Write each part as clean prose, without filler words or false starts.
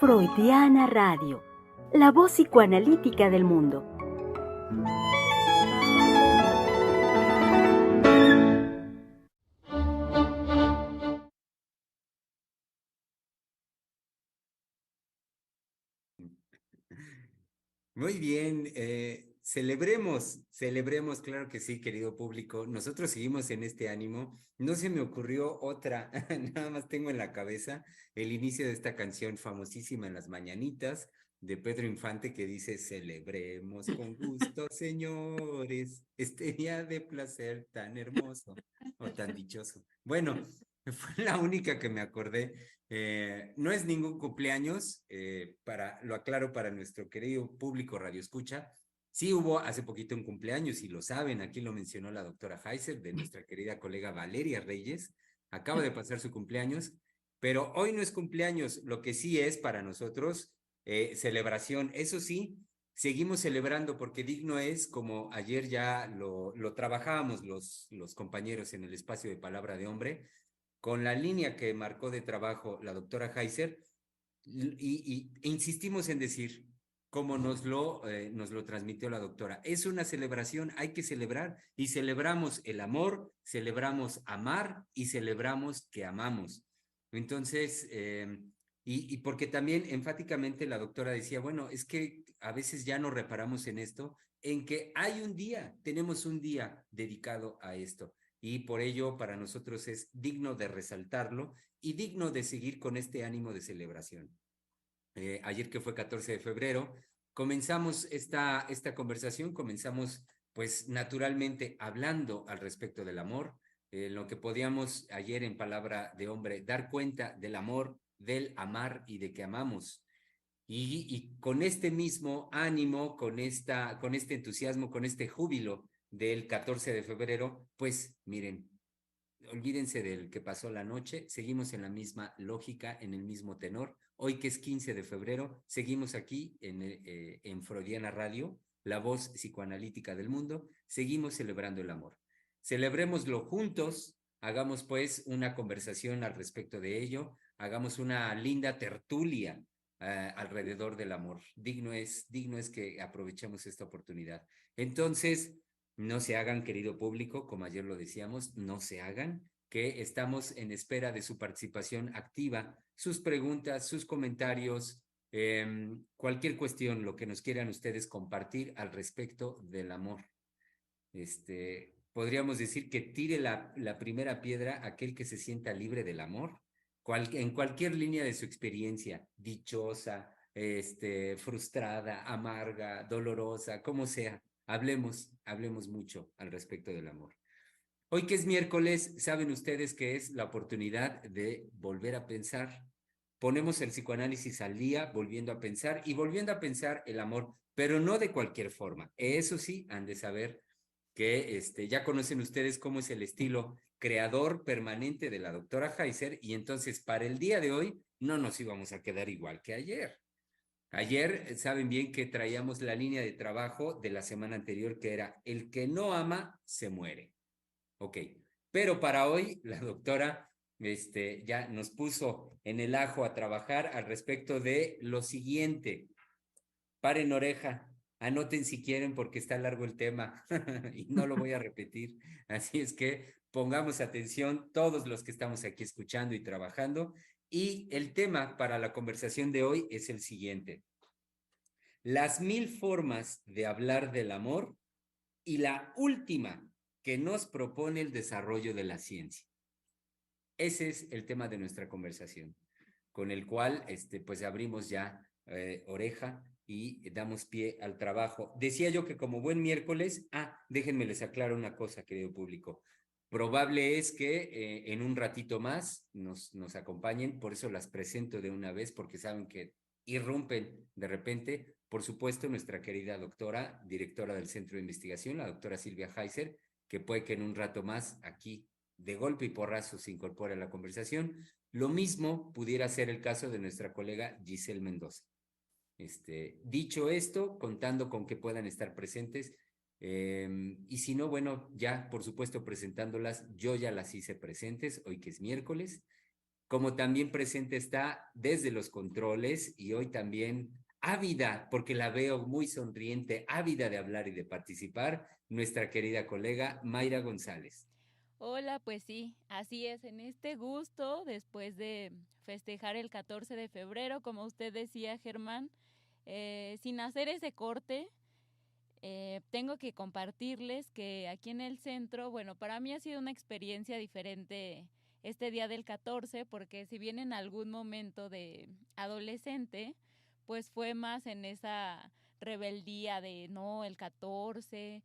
Freudiana Radio, la voz psicoanalítica del mundo. Muy bien, celebremos, claro que sí, querido público. Nosotros seguimos en este ánimo. No se me ocurrió otra, nada más tengo en la cabeza el inicio de esta canción famosísima en las mañanitas de Pedro Infante que dice: celebremos con gusto, señores, este día de placer tan hermoso o tan dichoso. Bueno, fue la única que me acordé. No es ningún cumpleaños, lo aclaro para nuestro querido público Radio Escucha. Sí hubo hace poquito un cumpleaños y lo saben, aquí lo mencionó la doctora Heiser, de nuestra querida colega Valeria Reyes. Acaba de pasar su cumpleaños, pero hoy no es cumpleaños, lo que sí es para nosotros celebración. Eso sí, seguimos celebrando porque digno es, como ayer ya lo trabajábamos los compañeros en el espacio de Palabra de Hombre, con la línea que marcó de trabajo la doctora Heiser, e insistimos en decir, como nos lo transmitió la doctora, es una celebración, hay que celebrar, y celebramos el amor, celebramos amar y celebramos que amamos. Entonces, y porque también enfáticamente la doctora decía, bueno, es que a veces ya nos reparamos en esto, en que hay un día, tenemos un día dedicado a esto y por ello para nosotros es digno de resaltarlo y digno de seguir con este ánimo de celebración. Ayer que fue 14 de febrero, comenzamos esta conversación, comenzamos pues naturalmente hablando al respecto del amor, lo que podíamos ayer en Palabra de Hombre dar cuenta del amor, del amar y de que amamos. Y con este mismo ánimo, con este entusiasmo, con este júbilo del 14 de febrero, pues miren, olvídense del que pasó la noche, seguimos en la misma lógica, en el mismo tenor. Hoy que es 15 de febrero, seguimos aquí en Freudiana Radio, la voz psicoanalítica del mundo, seguimos celebrando el amor. Celebrémoslo juntos, hagamos pues una conversación al respecto de ello, hagamos una linda tertulia alrededor del amor. Digno es que aprovechemos esta oportunidad. Entonces, no se hagan, querido público, como ayer lo decíamos, no se hagan, que estamos en espera de su participación activa, sus preguntas, sus comentarios, cualquier cuestión, lo que nos quieran ustedes compartir al respecto del amor. Podríamos decir que tire la primera piedra aquel que se sienta libre del amor, en cualquier línea de su experiencia, dichosa, frustrada, amarga, dolorosa, como sea. Hablemos mucho al respecto del amor. Hoy que es miércoles, saben ustedes que es la oportunidad de volver a pensar. Ponemos el psicoanálisis al día, volviendo a pensar y volviendo a pensar el amor, pero no de cualquier forma. Eso sí, han de saber que ya conocen ustedes cómo es el estilo creador permanente de la doctora Heiser, y entonces para el día de hoy no nos íbamos a quedar igual que ayer. Ayer saben bien que traíamos la línea de trabajo de la semana anterior que era: el que no ama se muere. Ok, pero para hoy la doctora ya nos puso en el ajo a trabajar al respecto de lo siguiente. Paren oreja, anoten si quieren porque está largo el tema y no lo voy a repetir. Así es que pongamos atención todos los que estamos aquí escuchando y trabajando. Y el tema para la conversación de hoy es el siguiente: las 1000 formas de hablar del amor y la última que nos propone el desarrollo de la ciencia. Ese es el tema de nuestra conversación, con el cual pues abrimos ya oreja y damos pie al trabajo. Decía yo que como buen miércoles, déjenme les aclaro una cosa, querido público. Probable es que en un ratito más nos acompañen, por eso las presento de una vez, porque saben que irrumpen de repente. Por supuesto, nuestra querida doctora, directora del Centro de Investigación, la doctora Silvia Heiser, que puede que en un rato más aquí de golpe y porrazo se incorpore a la conversación. Lo mismo pudiera ser el caso de nuestra colega Giselle Mendoza. Dicho esto, contando con que puedan estar presentes, y si no, bueno, ya por supuesto presentándolas, yo ya las hice presentes hoy que es miércoles. como también presente está desde los controles y hoy también ávida, porque la veo muy sonriente, ávida de hablar y de participar, nuestra querida colega Mayra González. Hola, pues sí, así es, en este gusto, después de festejar el 14 de febrero, como usted decía, Germán, sin hacer ese corte, tengo que compartirles que aquí en el centro, bueno, para mí ha sido una experiencia diferente este día del 14, porque si bien en algún momento de adolescente, pues fue más en esa rebeldía de no, el 14,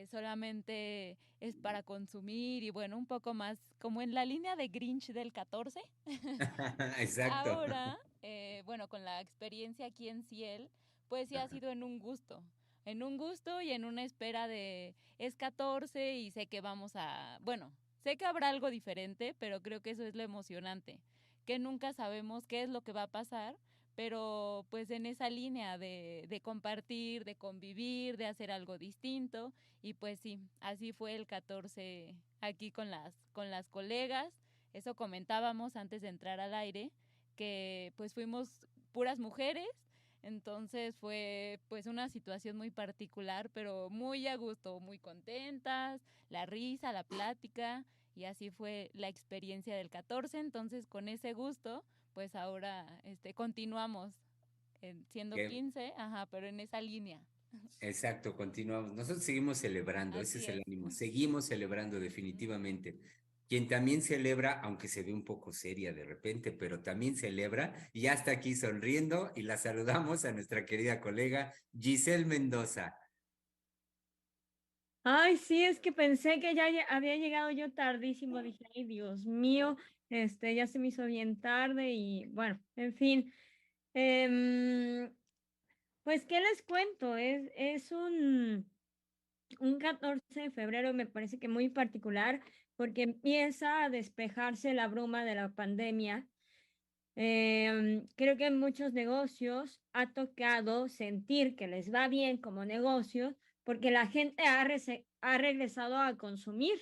solamente es para consumir y bueno, un poco más como en la línea de Grinch del 14. Exacto. Ahora, bueno, con la experiencia aquí en Ciel, pues sí ha Ajá. sido en un gusto y en una espera de es 14 y sé que vamos a, bueno, sé que habrá algo diferente, pero creo que eso es lo emocionante, que nunca sabemos qué es lo que va a pasar, pero pues en esa línea de compartir, de convivir, de hacer algo distinto y pues sí, así fue el 14 aquí con las colegas, eso comentábamos antes de entrar al aire, que pues fuimos puras mujeres, entonces fue pues una situación muy particular, pero muy a gusto, muy contentas, la risa, la plática, y así fue la experiencia del 14, entonces con ese gusto, pues ahora continuamos siendo Que- 15, ajá, pero en esa línea. Exacto, continuamos. Nosotros seguimos celebrando, ese Así es el es. ánimo. Seguimos celebrando definitivamente. Quien también celebra, aunque se ve un poco seria de repente, pero también celebra y ya está aquí sonriendo y la saludamos a nuestra querida colega Giselle Mendoza. Ay, sí, es que pensé que había llegado yo tardísimo. Dije, ay, Dios mío, ya se me hizo bien tarde y bueno, en fin. Em, pues, ¿qué les cuento? Es un 14 de febrero, me parece que muy particular, porque empieza a despejarse la bruma de la pandemia. Creo que en muchos negocios ha tocado sentir que les va bien como negocio porque la gente ha regresado a consumir,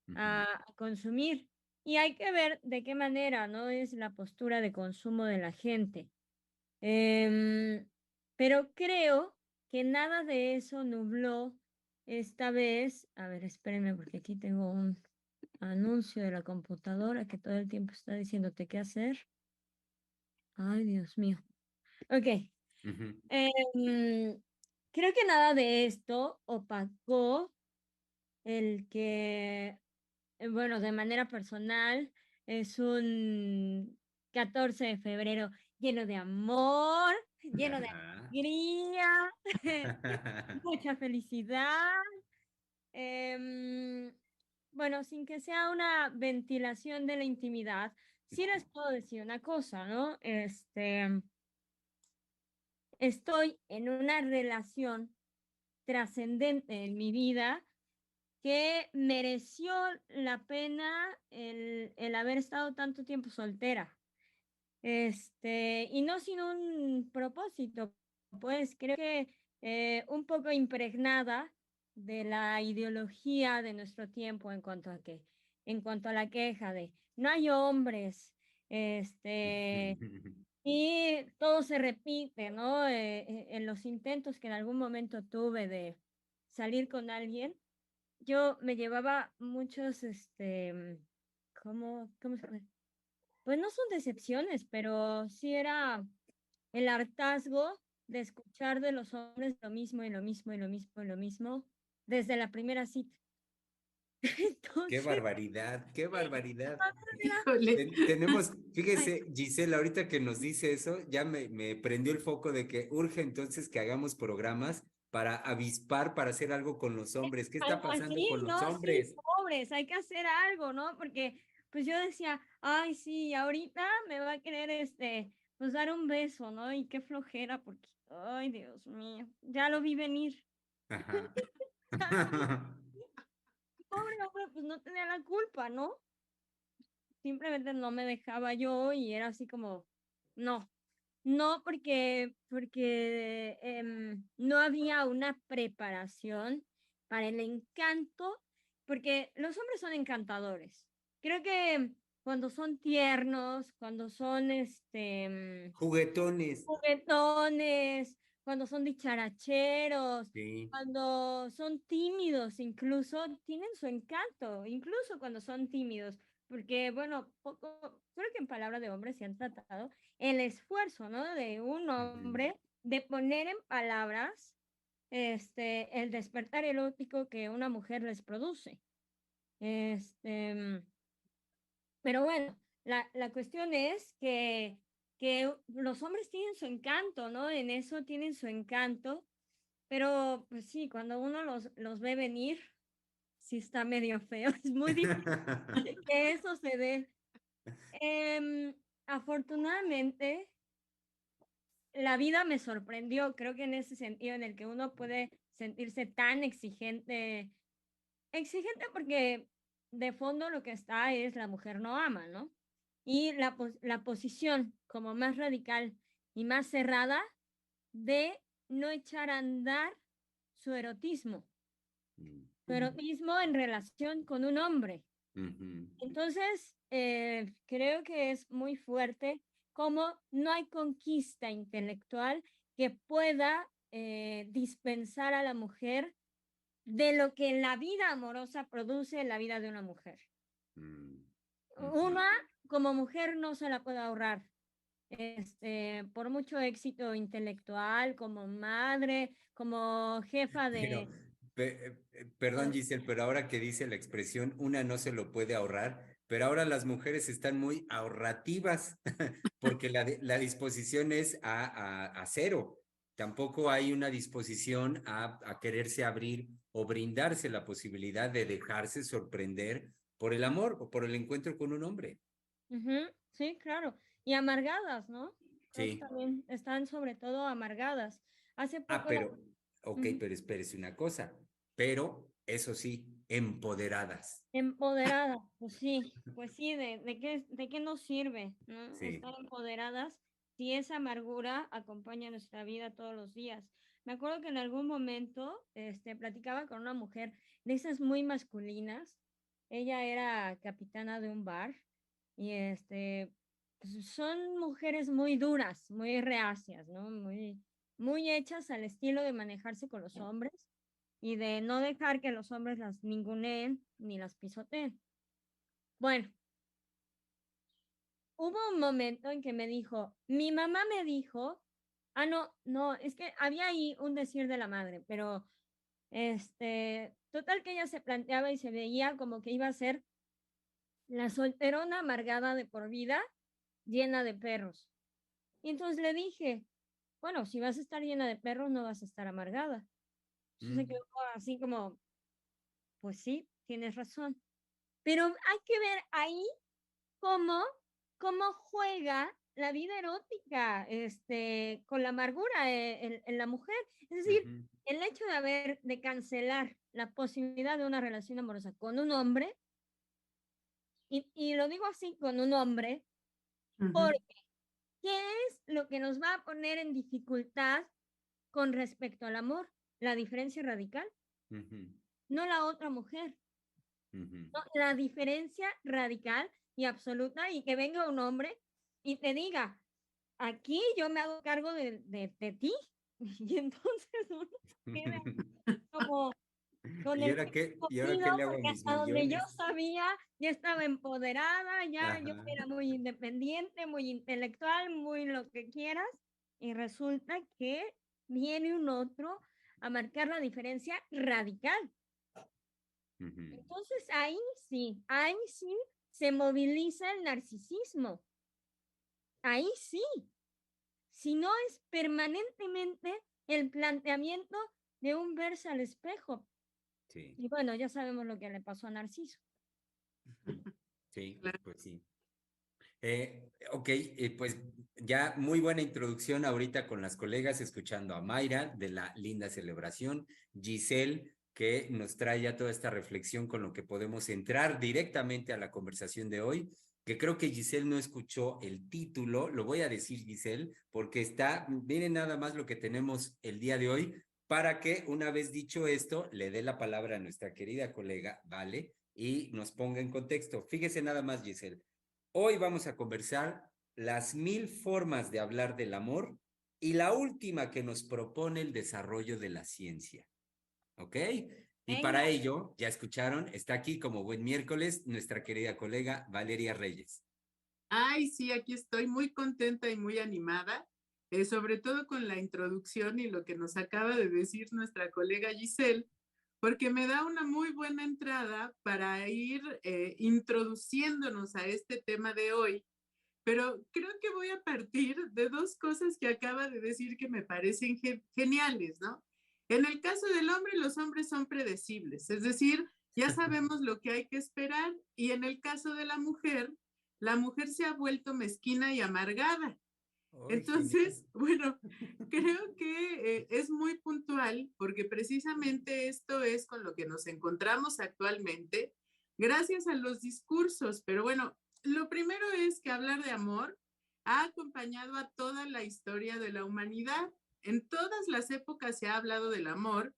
Ujú. a consumir. Y hay que ver de qué manera, ¿no? Es la postura de consumo de la gente. Em, pero creo que nada de eso nubló esta vez. A ver, espérenme porque aquí tengo un anuncio de la computadora que todo el tiempo está diciéndote qué hacer. Ay, Dios mío. Ok. Ujú. Em, Creo que nada de esto opacó el que, bueno, de manera personal, es un 14 de febrero lleno de amor, lleno de Ajá. alegría, mucha felicidad. Em, bueno, sin que sea una ventilación de la intimidad, sí les puedo decir una cosa, ¿no? Estoy en una relación trascendente en mi vida que mereció la pena el haber estado tanto tiempo soltera. Y no sin un propósito, pues creo que un poco impregnada de la ideología de nuestro tiempo en cuanto a la queja de no hay hombres, y todo se repite, ¿no? En los intentos que en algún momento tuve de salir con alguien, yo me llevaba muchos, ¿cómo se llama? Pues no son decepciones, pero sí era el hartazgo de escuchar de los hombres lo mismo y lo mismo y lo mismo y lo mismo desde la primera cita. Qué Entonces, barbaridad, qué barbaridad. era, Híjole. Tenemos, ay, fíjese, Gisela, ahorita que nos dice eso, ya me prendió el foco de que urge entonces que hagamos programas para avispar, para hacer algo con los hombres. ¿Qué está algo pasando así, con los ¿no? Sí, hombres? pobres, hay que hacer algo, ¿no? Porque pues yo decía, ay, sí, ahorita me va a querer, pues dar un beso, ¿no? Y qué flojera, porque, ay, Dios mío, ya lo vi venir. Ajá. Ya lo vi. Pobre hombre, pues no tenía la culpa, ¿no? Simplemente no me dejaba yo y era así como, no, no porque no había una preparación para el encanto, porque los hombres son encantadores. Creo que cuando son tiernos, cuando son Juguetones. juguetones, cuando son dicharacheros, Sí. cuando son tímidos, incluso tienen su encanto, incluso cuando son tímidos, porque bueno, creo que en palabras de hombres se han tratado el esfuerzo, ¿no? De un Ujú. hombre de poner en palabras el despertar erótico que una mujer les produce. Este, pero bueno, la cuestión es que los hombres tienen su encanto, ¿no? En eso tienen su encanto, pero pues sí, cuando uno los ve venir, sí está medio feo, es muy difícil que eso se dé. Afortunadamente, la vida me sorprendió, creo que en ese sentido en el que uno puede sentirse tan exigente, exigente porque de fondo lo que está es la mujer no ama, ¿no? Y la posición como más radical y más cerrada de no echar a andar su erotismo, Mm. su erotismo en relación con un hombre. Ujú. Entonces, creo que es muy fuerte como no hay conquista intelectual que pueda dispensar a la mujer de lo que la vida amorosa produce en la vida de una mujer. Mm. Ujú. Una como mujer no se la puede ahorrar. Por mucho éxito intelectual, como madre, como jefa Pero, de... perdón, Giselle, pero ahora que dice la expresión, una no se lo puede ahorrar, pero ahora las mujeres están muy ahorrativas, porque la disposición es a cero. Tampoco hay una disposición a quererse abrir o brindarse la posibilidad de dejarse sorprender por el amor o por el encuentro con un hombre. Ujú, sí, claro. Y amargadas, ¿no? Creo que Sí. también están sobre todo amargadas. Hace Ah, poco pero, ok, ujú, pero espérese una cosa, pero eso sí, empoderadas. empoderadas, pues sí, de qué nos sirve, ¿no? Sí. Estar empoderadas si esa amargura acompaña nuestra vida todos los días. Me acuerdo que en algún momento, platicaba con una mujer de esas muy masculinas. Ella era capitana de un bar y pues, son mujeres muy duras, muy reacias, ¿no? Muy hechas al estilo de manejarse con los hombres y de no dejar que los hombres las ninguneen ni las pisoteen. Bueno, hubo un momento en que me dijo, mi mamá me dijo, no, es que había ahí un decir de la madre, pero total que ella se planteaba y se veía como que iba a ser la solterona amargada de por vida, llena de perros. Y entonces le dije, bueno, si vas a estar llena de perros, no vas a estar amargada. Entonces se Mm. quedó así como, pues sí, tienes razón. Pero hay que ver ahí cómo, cómo juega la vida erótica con la amargura en la mujer. Es decir, Ujú. el hecho de cancelar la posibilidad de una relación amorosa con un hombre, y lo digo así, con un hombre, Ujú. porque ¿qué es lo que nos va a poner en dificultad con respecto al amor? La diferencia radical, Ujú. no la otra mujer. Ujú. No, la diferencia radical y absoluta y que venga un hombre y te diga, aquí yo me hago cargo de ti. Y entonces uno queda como con ¿Y el ahora pecho qué? ¿Y ahora cogido qué le hago a porque mis hasta donde yo millones? sabía ya estaba empoderada, ya yo Ajá. era muy independiente, muy intelectual, muy lo que quieras, y resulta que viene un otro a marcar la diferencia radical. Ujú. Entonces ahí sí se moviliza el narcisismo, ahí sí, si no es permanentemente el planteamiento de un verse al espejo. Sí, Y bueno, ya sabemos lo que le pasó a Narciso. sí, pues sí. Ok, pues ya muy buena introducción ahorita con las colegas, escuchando a Mayra de la linda celebración, Giselle, que nos trae ya toda esta reflexión con lo que podemos entrar directamente a la conversación de hoy, que creo que Giselle no escuchó el título, lo voy a decir Giselle, porque miren nada más lo que tenemos el día de hoy, para que una vez dicho esto, le dé la palabra a nuestra querida colega, ¿vale? Y nos ponga en contexto. Fíjese nada más, Giselle. Hoy vamos a conversar las 1000 formas de hablar del amor y la última que nos propone el desarrollo de la ciencia. ¿Ok? Y Venga. para ello, ya escucharon, está aquí como buen miércoles nuestra querida colega Valeria Reyes. Ay, sí, aquí estoy muy contenta y muy animada, sobre todo con la introducción y lo que nos acaba de decir nuestra colega Giselle, porque me da una muy buena entrada para ir introduciéndonos a este tema de hoy. Pero creo que voy a partir de dos cosas que acaba de decir que me parecen geniales, ¿no? En el caso del hombre, los hombres son predecibles, es decir, ya sabemos lo que hay que esperar, y en el caso de la mujer se ha vuelto mezquina y amargada. Ay, Entonces, genial. bueno, creo que es muy puntual porque precisamente esto es con lo que nos encontramos actualmente, gracias a los discursos. Pero bueno, lo primero es que hablar de amor ha acompañado a toda la historia de la humanidad. En todas las épocas se ha hablado del amor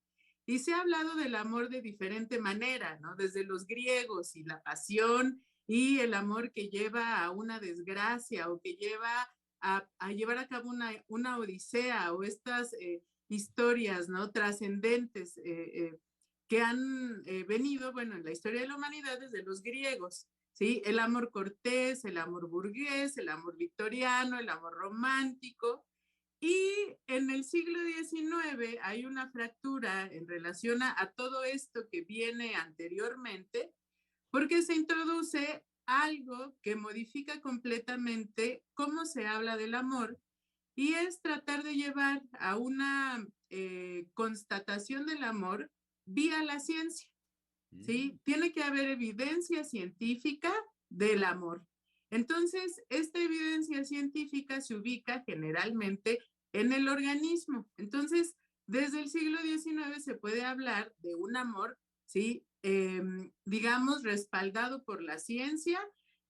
y se ha hablado del amor de diferente manera, ¿no? Desde los griegos y la pasión y el amor que lleva a una desgracia o que lleva a llevar a cabo una odisea o estas historias, ¿no? Trascendentes que han venido, bueno, en la historia de la humanidad desde los griegos, ¿sí? El amor cortés, el amor burgués, el amor victoriano, el amor romántico. Y en el siglo XIX hay una fractura en relación a todo esto que viene anteriormente, porque se introduce algo que modifica completamente cómo se habla del amor y es tratar de llevar a una constatación del amor vía la ciencia, ¿sí? Tiene que haber evidencia científica del amor. Entonces, esta evidencia científica se ubica generalmente en el organismo. Entonces, desde el siglo XIX se puede hablar de un amor, ¿sí? Digamos, respaldado por la ciencia,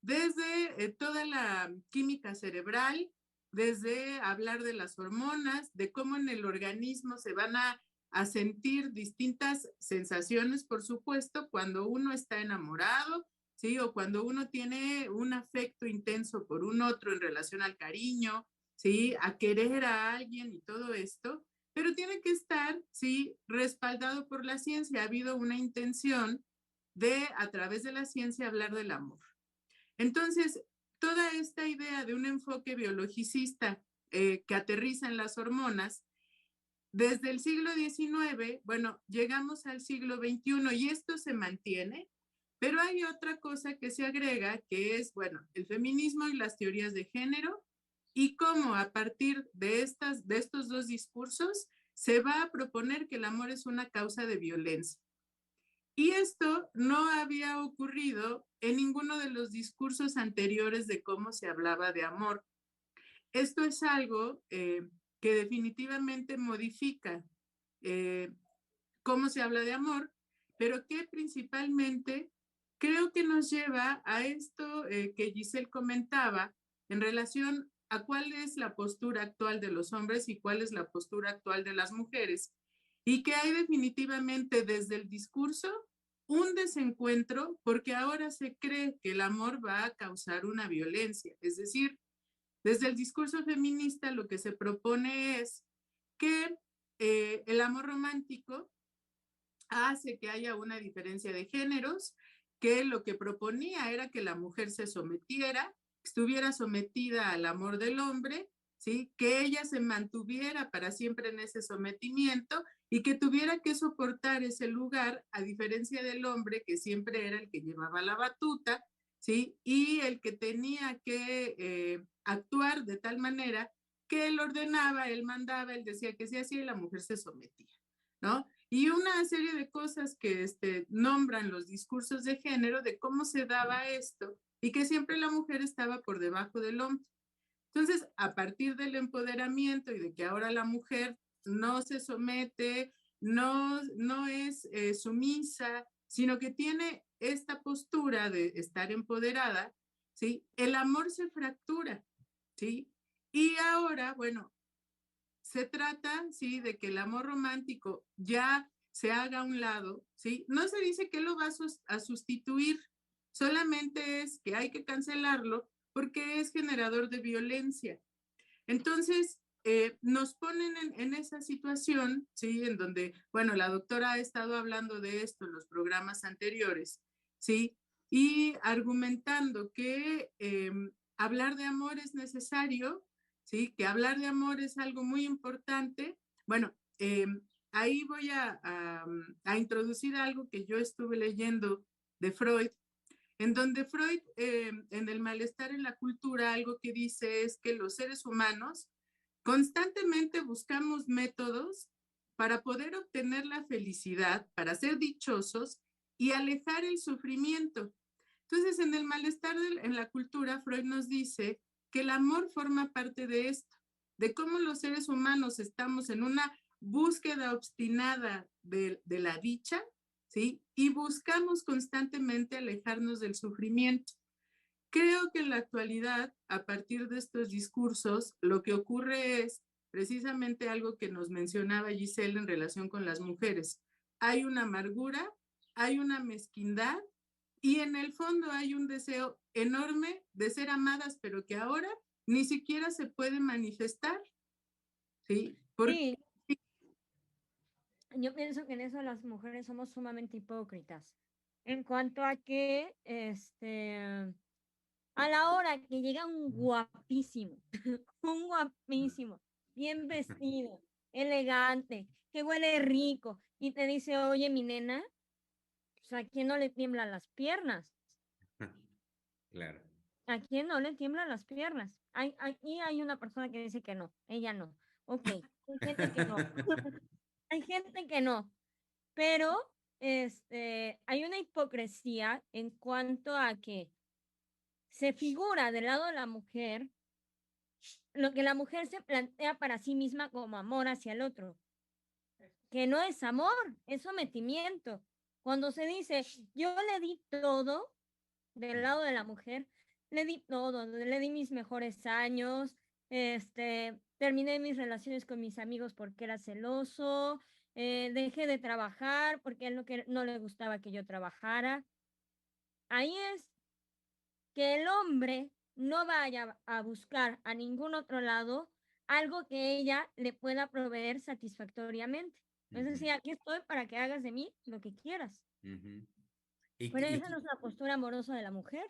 desde toda la química cerebral, desde hablar de las hormonas, de cómo en el organismo se van a sentir distintas sensaciones, por supuesto, cuando uno está enamorado, ¿sí? O cuando uno tiene un afecto intenso por un otro en relación al cariño, ¿sí? A querer a alguien y todo esto, pero tiene que estar, ¿sí? Respaldado por la ciencia. Ha habido una intención de, a través de la ciencia, hablar del amor. Entonces, toda esta idea de un enfoque biologicista que aterriza en las hormonas, desde el siglo XIX, bueno, llegamos al siglo XXI y esto se mantiene, pero hay otra cosa que se agrega, que es, bueno, el feminismo y las teorías de género, y cómo a partir de estos dos discursos se va a proponer que el amor es una causa de violencia. Y esto no había ocurrido en ninguno de los discursos anteriores de cómo se hablaba de amor. Esto es algo que definitivamente modifica eh, cómo se habla de amor, pero que principalmente creo que nos lleva a esto que Giselle comentaba en relación a cuál es la postura actual de los hombres y cuál es la postura actual de las mujeres, y que hay definitivamente desde el discurso un desencuentro porque ahora se cree que el amor va a causar una violencia, es decir, desde el discurso feminista lo que se propone es que el amor romántico hace que haya una diferencia de géneros, que lo que proponía era que la mujer se sometiera, estuviera sometida al amor del hombre, ¿sí? Que ella se mantuviera para siempre en ese sometimiento y que tuviera que soportar ese lugar, a diferencia del hombre que siempre era el que llevaba la batuta, ¿sí? Y el que tenía que actuar de tal manera que él ordenaba, él mandaba, él decía que se hacía y la mujer se sometía, ¿no? Y una serie de cosas que nombran los discursos de género de cómo se daba esto y que siempre la mujer estaba por debajo del hombre. Entonces, a partir del empoderamiento y de que ahora la mujer no se somete, no es sumisa, sino que tiene esta postura de estar empoderada, ¿sí? El amor se fractura, ¿sí? Y ahora, bueno, se trata, ¿sí? De que el amor romántico ya se haga a un lado, ¿sí? No se dice que lo va a sustituir, solamente es que hay que cancelarlo porque es generador de violencia. Entonces, nos ponen en esa situación, ¿sí? En donde, bueno, la doctora ha estado hablando de esto en los programas anteriores, ¿sí? Y argumentando que hablar de amor es necesario, ¿sí? Que hablar de amor es algo muy importante. Bueno, ahí voy a introducir algo que yo estuve leyendo de Freud, en donde Freud, en el malestar en la cultura, algo que dice es que los seres humanos constantemente buscamos métodos para poder obtener la felicidad, para ser dichosos y alejar el sufrimiento. Entonces, en el malestar en la cultura, Freud nos dice que el amor forma parte de esto, de cómo los seres humanos estamos en una búsqueda obstinada de la dicha, ¿sí? Y buscamos constantemente alejarnos del sufrimiento. Creo que en la actualidad, a partir de estos discursos, lo que ocurre es precisamente algo que nos mencionaba Giselle en relación con las mujeres. Hay una amargura, hay una mezquindad y en el fondo hay un deseo enorme de ser amadas, pero que ahora ni siquiera se puede manifestar. ¿Sí? Sí, yo pienso que en eso las mujeres somos sumamente hipócritas. En cuanto a que, a la hora que llega un guapísimo, un guapísimo, bien vestido, elegante, que huele rico, y te dice, oye, mi nena, pues, ¿a quién no le tiemblan las piernas? Claro. ¿A quién no le tiemblan las piernas? Aquí hay una persona que dice que no, ella no. Ok, hay gente que no. Hay gente que no, pero hay una hipocresía en cuanto a que se figura del lado de la mujer lo que la mujer se plantea para sí misma como amor hacia el otro, que no es amor, es sometimiento. Cuando se dice, yo le di todo del lado de la mujer, le di todo, le di mis mejores años, terminé mis relaciones con mis amigos porque era celoso, dejé de trabajar porque es lo que no le gustaba que yo trabajara. Ahí es que el hombre no vaya a buscar a ningún otro lado algo que ella le pueda proveer satisfactoriamente. Es decir, aquí estoy para que hagas de mí lo que quieras. Pero esa no es la postura amorosa de la mujer.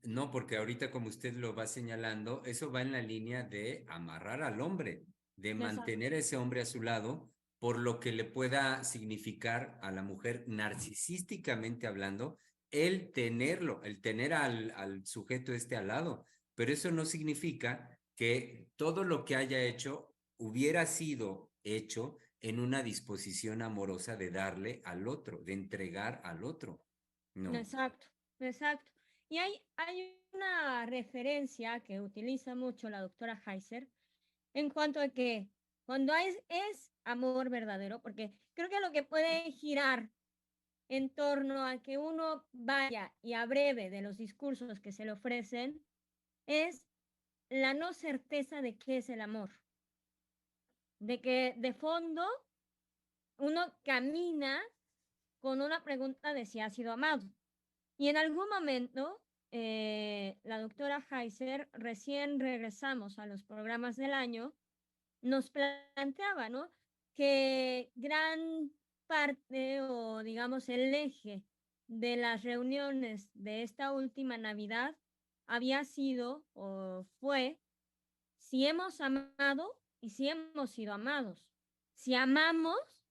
No, porque ahorita como usted lo va señalando, eso va en la línea de amarrar al hombre, de mantener a ese hombre a su lado, por lo que le pueda significar a la mujer, narcisísticamente hablando, el tenerlo, el tener al sujeto al lado. Pero eso no significa que todo lo que haya hecho hubiera sido hecho en una disposición amorosa de darle al otro, de entregar al otro. No. Exacto, exacto. Y hay una referencia que utiliza mucho la doctora Heiser en cuanto a que cuando es amor verdadero, porque creo que lo que puede girar en torno a que uno vaya y abreve de los discursos que se le ofrecen es la no certeza de qué es el amor. De que de fondo uno camina con una pregunta de si ha sido amado. Y en algún momento, la doctora Heiser, recién regresamos a los programas del año, nos planteaba, ¿no? Que gran parte o digamos el eje de las reuniones de esta última Navidad había sido o fue si hemos amado y si hemos sido amados, si amamos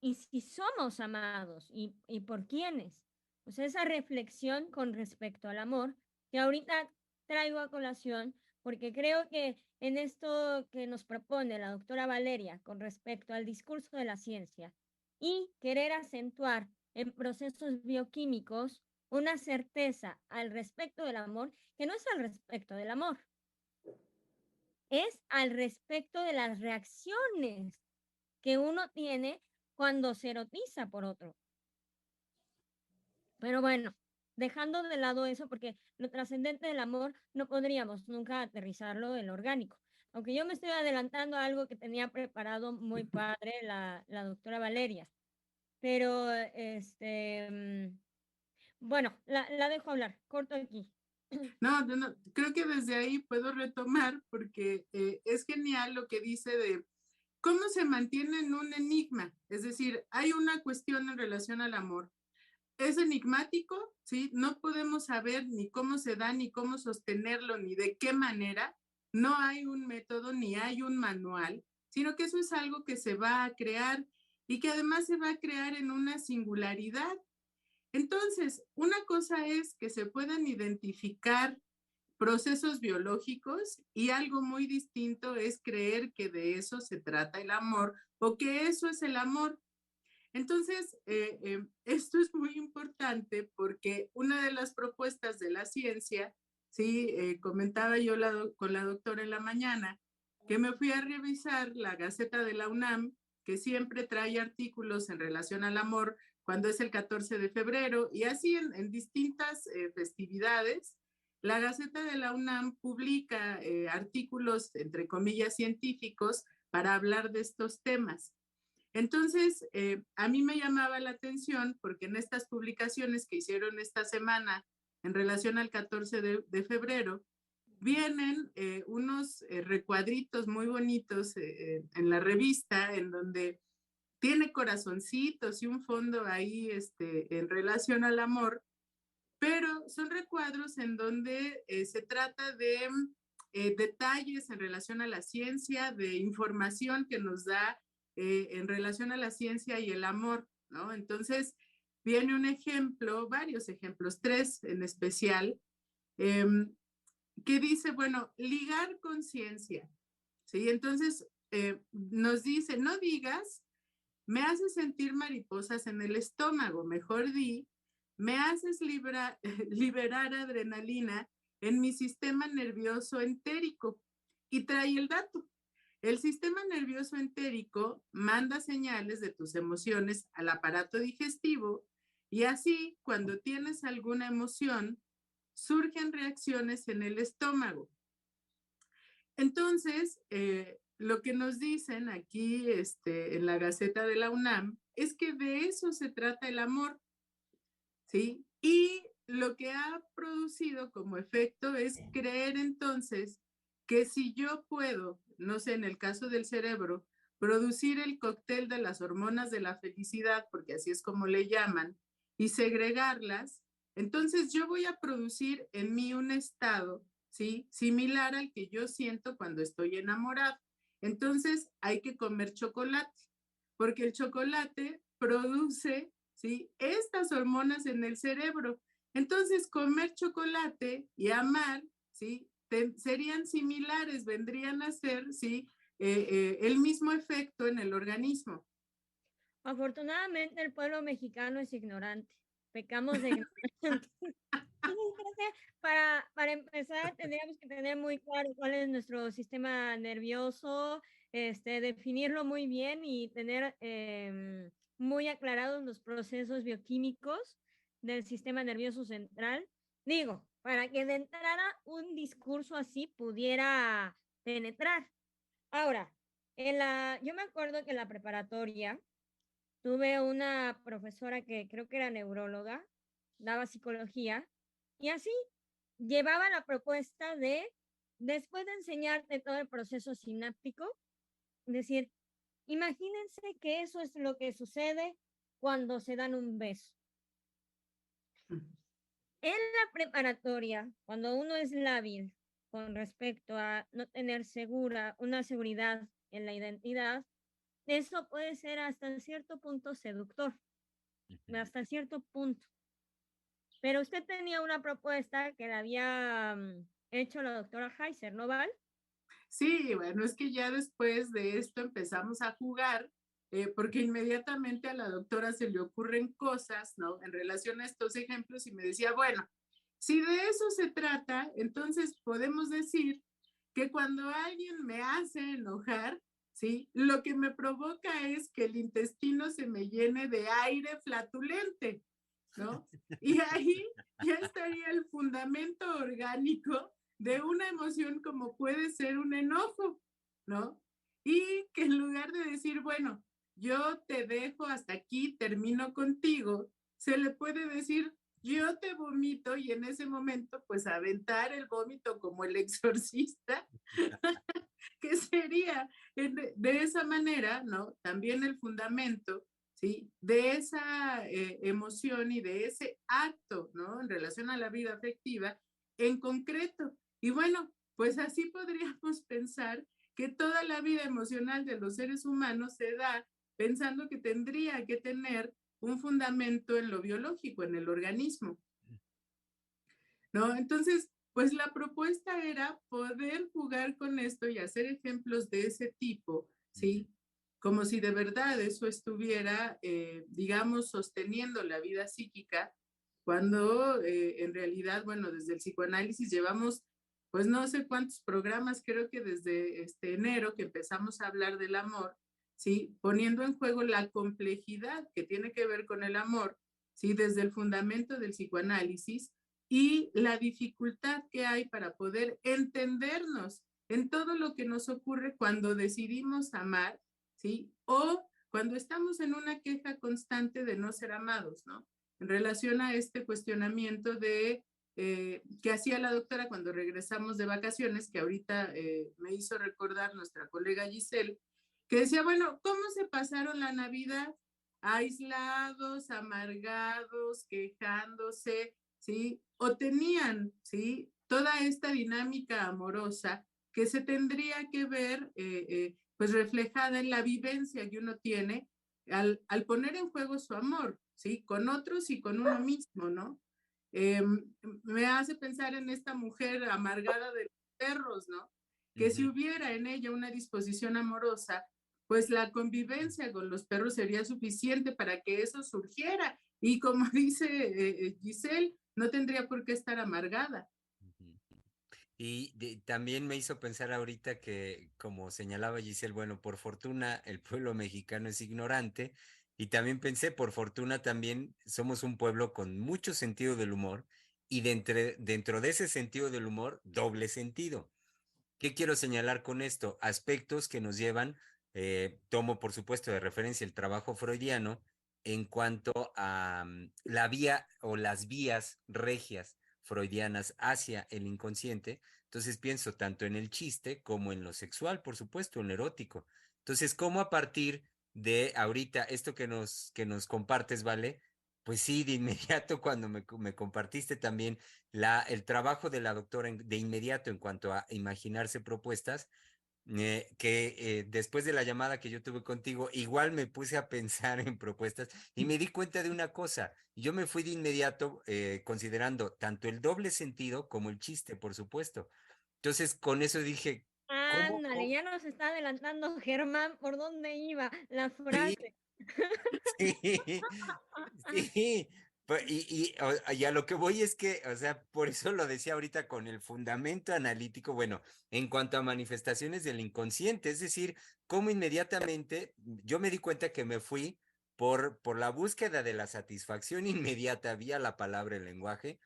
y si somos amados y por quiénes. Pues esa reflexión con respecto al amor que ahorita traigo a colación porque creo que en esto que nos propone la doctora Valeria con respecto al discurso de la ciencia y querer acentuar en procesos bioquímicos una certeza al respecto del amor, que no es al respecto del amor, es al respecto de las reacciones que uno tiene cuando se erotiza por otro. Pero bueno, dejando de lado eso, porque lo trascendente del amor no podríamos nunca aterrizarlo en lo orgánico. Aunque yo me estoy adelantando a algo que tenía preparado muy padre la doctora Valeria. Pero, bueno, la dejo hablar, corto aquí. No, creo que desde ahí puedo retomar porque es genial lo que dice de cómo se mantiene en un enigma. Es decir, hay una cuestión en relación al amor. Es enigmático, ¿sí? No podemos saber ni cómo se da, ni cómo sostenerlo, ni de qué manera. No hay un método, ni hay un manual, sino que eso es algo que se va a crear y que además se va a crear en una singularidad. Entonces, una cosa es que se puedan identificar procesos biológicos y algo muy distinto es creer que de eso se trata el amor o que eso es el amor. Entonces, esto es muy importante porque una de las propuestas de la ciencia, sí, comentaba yo con la doctora en la mañana, que me fui a revisar la Gaceta de la UNAM, que siempre trae artículos en relación al amor cuando es el 14 de febrero y así en distintas festividades. La Gaceta de la UNAM publica artículos, entre comillas, científicos para hablar de estos temas. Entonces, a mí me llamaba la atención porque en estas publicaciones que hicieron esta semana en relación al 14 de febrero, vienen unos recuadritos muy bonitos en la revista en donde tiene corazoncitos y un fondo ahí en relación al amor, pero son recuadros en donde se trata de detalles en relación a la ciencia, de información que nos da en relación a la ciencia y el amor, ¿no? Entonces, viene un ejemplo, varios ejemplos, tres en especial, eh, que dice, bueno, ligar conciencia, ¿sí? Entonces, nos dice, no digas, me haces sentir mariposas en el estómago, mejor di, me haces liberar adrenalina en mi sistema nervioso entérico. Y trae el dato. El sistema nervioso entérico manda señales de tus emociones al aparato digestivo y así, cuando tienes alguna emoción, surgen reacciones en el estómago. Entonces, lo que nos dicen aquí en la Gaceta de la UNAM es que de eso se trata el amor, ¿sí? Y lo que ha producido como efecto es creer entonces que si yo puedo, no sé, en el caso del cerebro, producir el cóctel de las hormonas de la felicidad, porque así es como le llaman, y segregarlas, entonces yo voy a producir en mí un estado, ¿sí? Similar al que yo siento cuando estoy enamorado. Entonces hay que comer chocolate, porque el chocolate produce, ¿sí? Estas hormonas en el cerebro. Entonces, comer chocolate y amar, ¿sí? Serían similares, vendrían a ser, ¿sí? El mismo efecto en el organismo. Afortunadamente el pueblo mexicano es ignorante. Pecamos de ignorante. Para empezar, tendríamos que tener muy claro cuál es nuestro sistema nervioso, definirlo muy bien y tener muy aclarados los procesos bioquímicos del sistema nervioso central. Digo, para que de entrada un discurso así pudiera penetrar. Ahora, yo me acuerdo que en la preparatoria tuve una profesora que creo que era neuróloga, daba psicología, y así llevaba la propuesta de, después de enseñarte todo el proceso sináptico, decir, imagínense que eso es lo que sucede cuando se dan un beso. En la preparatoria, cuando uno es lábil con respecto a no tener una seguridad en la identidad, eso puede ser hasta cierto punto seductor, hasta cierto punto. Pero usted tenía una propuesta que la había hecho la doctora Heiser, ¿no, Val? Sí, bueno, es que ya después de esto empezamos a jugar, porque inmediatamente a la doctora se le ocurren cosas, ¿no? En relación a estos ejemplos y me decía, bueno, si de eso se trata, entonces podemos decir que cuando alguien me hace enojar, ¿sí? Lo que me provoca es que el intestino se me llene de aire flatulente, ¿no? Y ahí ya estaría el fundamento orgánico de una emoción como puede ser un enojo, ¿no? Y que en lugar de decir, bueno, yo te dejo hasta aquí, termino contigo, se le puede decir, yo te vomito y en ese momento pues aventar el vómito como el exorcista, que sería de esa manera, ¿no? También el fundamento, ¿sí? De esa emoción y de ese acto, ¿no? En relación a la vida afectiva en concreto. Y bueno, pues así podríamos pensar que toda la vida emocional de los seres humanos se da pensando que tendría que tener un fundamento en lo biológico, en el organismo, ¿no? Entonces, pues la propuesta era poder jugar con esto y hacer ejemplos de ese tipo, ¿sí? Como si de verdad eso estuviera, digamos, sosteniendo la vida psíquica, cuando en realidad, bueno, desde el psicoanálisis llevamos, pues no sé cuántos programas, creo que desde este enero que empezamos a hablar del amor, ¿sí? Poniendo en juego la complejidad que tiene que ver con el amor, ¿sí? Desde el fundamento del psicoanálisis y la dificultad que hay para poder entendernos en todo lo que nos ocurre cuando decidimos amar, ¿sí? O cuando estamos en una queja constante de no ser amados, ¿no? En relación a este cuestionamiento de que hacía la doctora cuando regresamos de vacaciones, que ahorita me hizo recordar nuestra colega Giselle, que decía, bueno, ¿cómo se pasaron la Navidad? Aislados, amargados, quejándose, ¿sí? O tenían, ¿sí? Toda esta dinámica amorosa que se tendría que ver, pues reflejada en la vivencia que uno tiene al poner en juego su amor, ¿sí? Con otros y con uno mismo, ¿no? Me hace pensar en esta mujer amargada de los perros, ¿no? Que si hubiera en ella una disposición amorosa, pues la convivencia con los perros sería suficiente para que eso surgiera. Y como dice Giselle, no tendría por qué estar amargada. Y también me hizo pensar ahorita que, como señalaba Giselle, bueno, por fortuna el pueblo mexicano es ignorante y también pensé, por fortuna también somos un pueblo con mucho sentido del humor y dentro de ese sentido del humor, doble sentido. ¿Qué quiero señalar con esto? Aspectos que nos llevan, tomo por supuesto de referencia el trabajo freudiano en cuanto a la vía o las vías regias freudianas hacia el inconsciente. Entonces pienso tanto en el chiste como en lo sexual, por supuesto, en lo erótico. Entonces, ¿cómo a partir de ahorita esto que nos compartes, ¿vale? Pues sí, de inmediato cuando me compartiste también el trabajo de la doctora de inmediato en cuanto a imaginarse propuestas, que después de la llamada que yo tuve contigo, igual me puse a pensar en propuestas y me di cuenta de una cosa. Yo me fui de inmediato considerando tanto el doble sentido como el chiste, por supuesto. Entonces, con eso dije, ¿cómo? Ándale, ya nos está adelantando Germán por dónde iba la Sí, frase. sí, sí. Y a lo que voy es que, o sea, por eso lo decía ahorita con el fundamento analítico, bueno, en cuanto a manifestaciones del inconsciente, es decir, cómo inmediatamente yo me di cuenta que me fui por la búsqueda de la satisfacción inmediata vía la palabra, el lenguaje,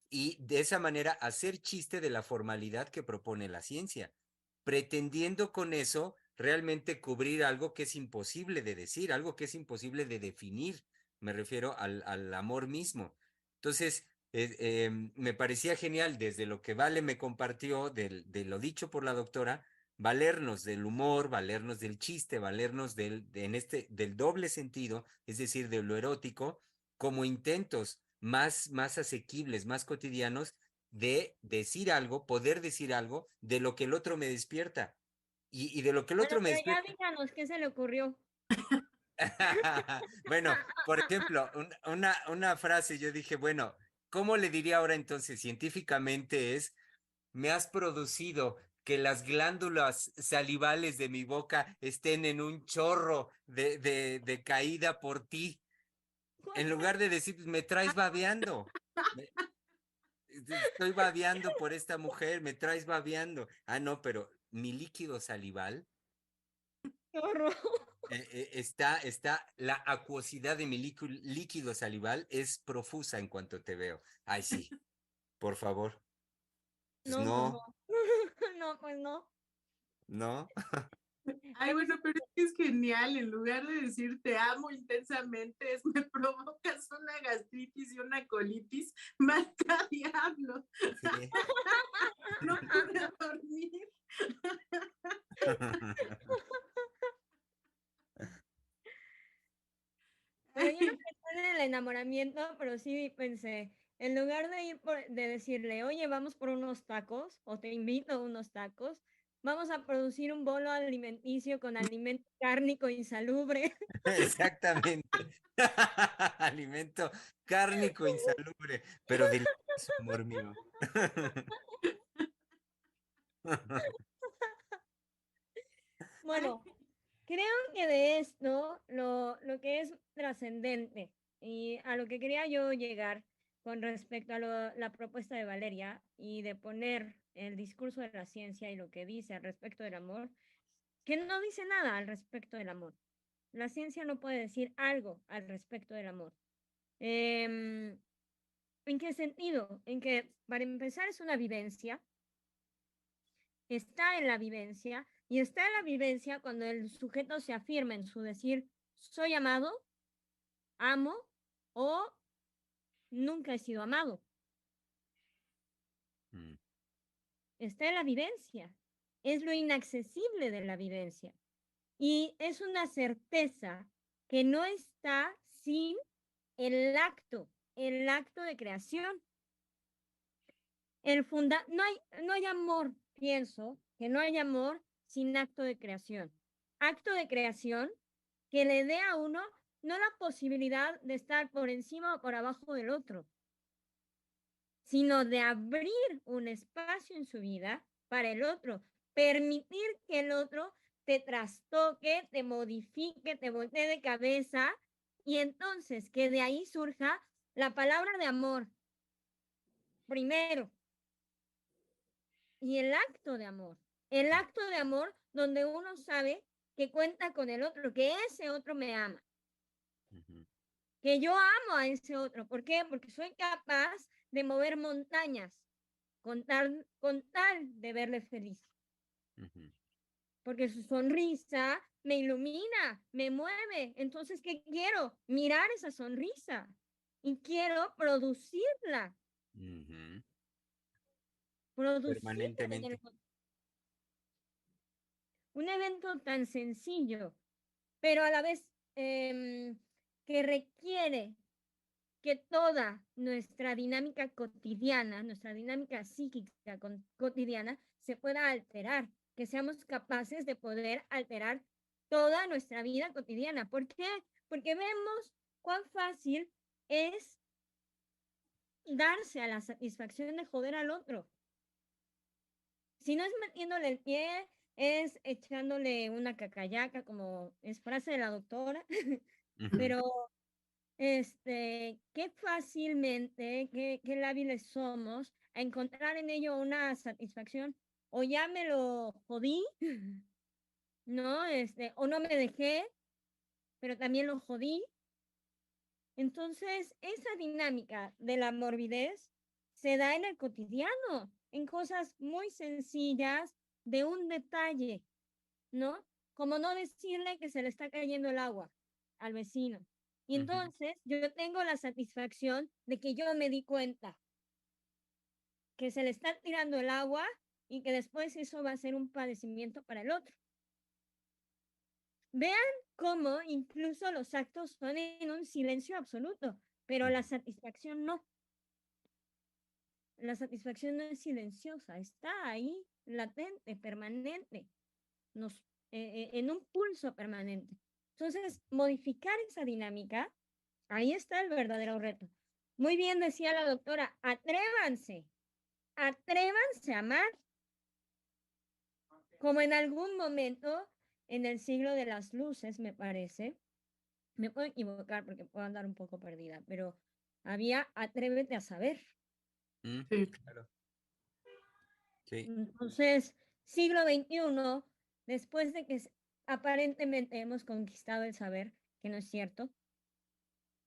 y de esa manera hacer chiste de la formalidad que propone la ciencia, pretendiendo con eso realmente cubrir algo que es imposible de decir, algo que es imposible de definir. Me refiero al amor mismo. Entonces, me parecía genial desde lo que Vale me compartió de lo dicho por la doctora, valernos del humor, valernos del chiste, valernos del doble sentido, es decir, de lo erótico, como intentos más asequibles, más cotidianos de decir algo, poder decir algo de lo que el otro me despierta. Y de lo que el Bueno, otro me pero ya despierta. díganos qué se le ocurrió. Bueno, por ejemplo, una frase, yo dije, bueno, ¿cómo le diría ahora entonces? Científicamente me has producido que las glándulas salivales de mi boca estén en un chorro de caída por ti. En lugar de decir, pues, me traes babeando. Estoy babeando por esta mujer, me traes babeando. Ah, no, pero mi líquido salival, ¡Qué horror! la acuosidad de mi líquido salival es profusa en cuanto te veo. Ay, sí, por favor. Pues No, pues no, no. No, pues no. no. Ay, bueno, pero es que es genial. En lugar de decir te amo intensamente, es me provocas una gastritis y una colitis. Marca diablo. Sí. No pude dormir. Pero yo no pensé en el enamoramiento, pero sí pensé, en lugar de de decirle, oye, vamos por unos tacos, o te invito a unos tacos, vamos a producir un bolo alimenticio con alimento cárnico insalubre. Exactamente. Alimento cárnico insalubre, pero delicioso, amor mío. Bueno, creo que de esto lo que es trascendente y a lo que quería yo llegar con respecto a la propuesta de Valeria y de poner el discurso de la ciencia y lo que dice al respecto del amor, que no dice nada al respecto del amor. La ciencia no puede decir algo al respecto del amor. Em, ¿En qué sentido? En que, para empezar, es una vivencia, está en la vivencia, y está en la vivencia cuando el sujeto se afirma en su decir, soy amado, amo o nunca he sido amado. Mm, Está en la vivencia, es lo inaccesible de la vivencia. Y es una certeza que no está sin el acto de creación. No hay amor, pienso, que no hay amor sin acto de creación. Acto de creación que le dé a uno no la posibilidad de estar por encima o por abajo del otro, sino de abrir un espacio en su vida para el otro, permitir que el otro te trastoque, te modifique, te voltee de cabeza y entonces que de ahí surja la palabra de amor primero y el acto de amor donde uno sabe que cuenta con el otro, que ese otro me ama, ujú, que yo amo a ese otro. ¿Por qué? Porque soy capaz de mover montañas con tal de verle feliz. ujú. Porque su sonrisa me ilumina, me mueve. Entonces, ¿qué quiero? Mirar esa sonrisa y quiero producirla, Ujú. producirla en Permanentemente. un evento tan sencillo, pero a la vez que requiere que toda nuestra dinámica cotidiana, nuestra dinámica psíquica cotidiana se pueda alterar, que seamos capaces de poder alterar toda nuestra vida cotidiana. ¿Por qué? Porque vemos cuán fácil es darse a la satisfacción de joder al otro. Si no es metiéndole el pie, es echándole una cacayaca, como es frase de la doctora, Ujú. pero qué fácilmente, qué lábiles somos a encontrar en ello una satisfacción. O ya me lo jodí, ¿no? O no me dejé, pero también lo jodí. Entonces, esa dinámica de la morbidez se da en el cotidiano, en cosas muy sencillas de un detalle, ¿no? Como no decirle que se le está cayendo el agua al vecino. Y Ujú. entonces yo tengo la satisfacción de que yo me di cuenta que se le está tirando el agua y que después eso va a ser un padecimiento para el otro. Vean cómo incluso los actos son en un silencio absoluto, pero la satisfacción no. La satisfacción no es silenciosa, está ahí, latente, permanente, en un pulso permanente. Entonces, modificar esa dinámica, ahí está el verdadero reto. Muy bien decía la doctora, atrévanse a amar, como en algún momento en el siglo de las luces, me parece, me puedo equivocar porque puedo andar un poco perdida, pero había atrévete a saber. Sí. Claro. Sí. Entonces, siglo XXI, después de que aparentemente hemos conquistado el saber, que no es cierto,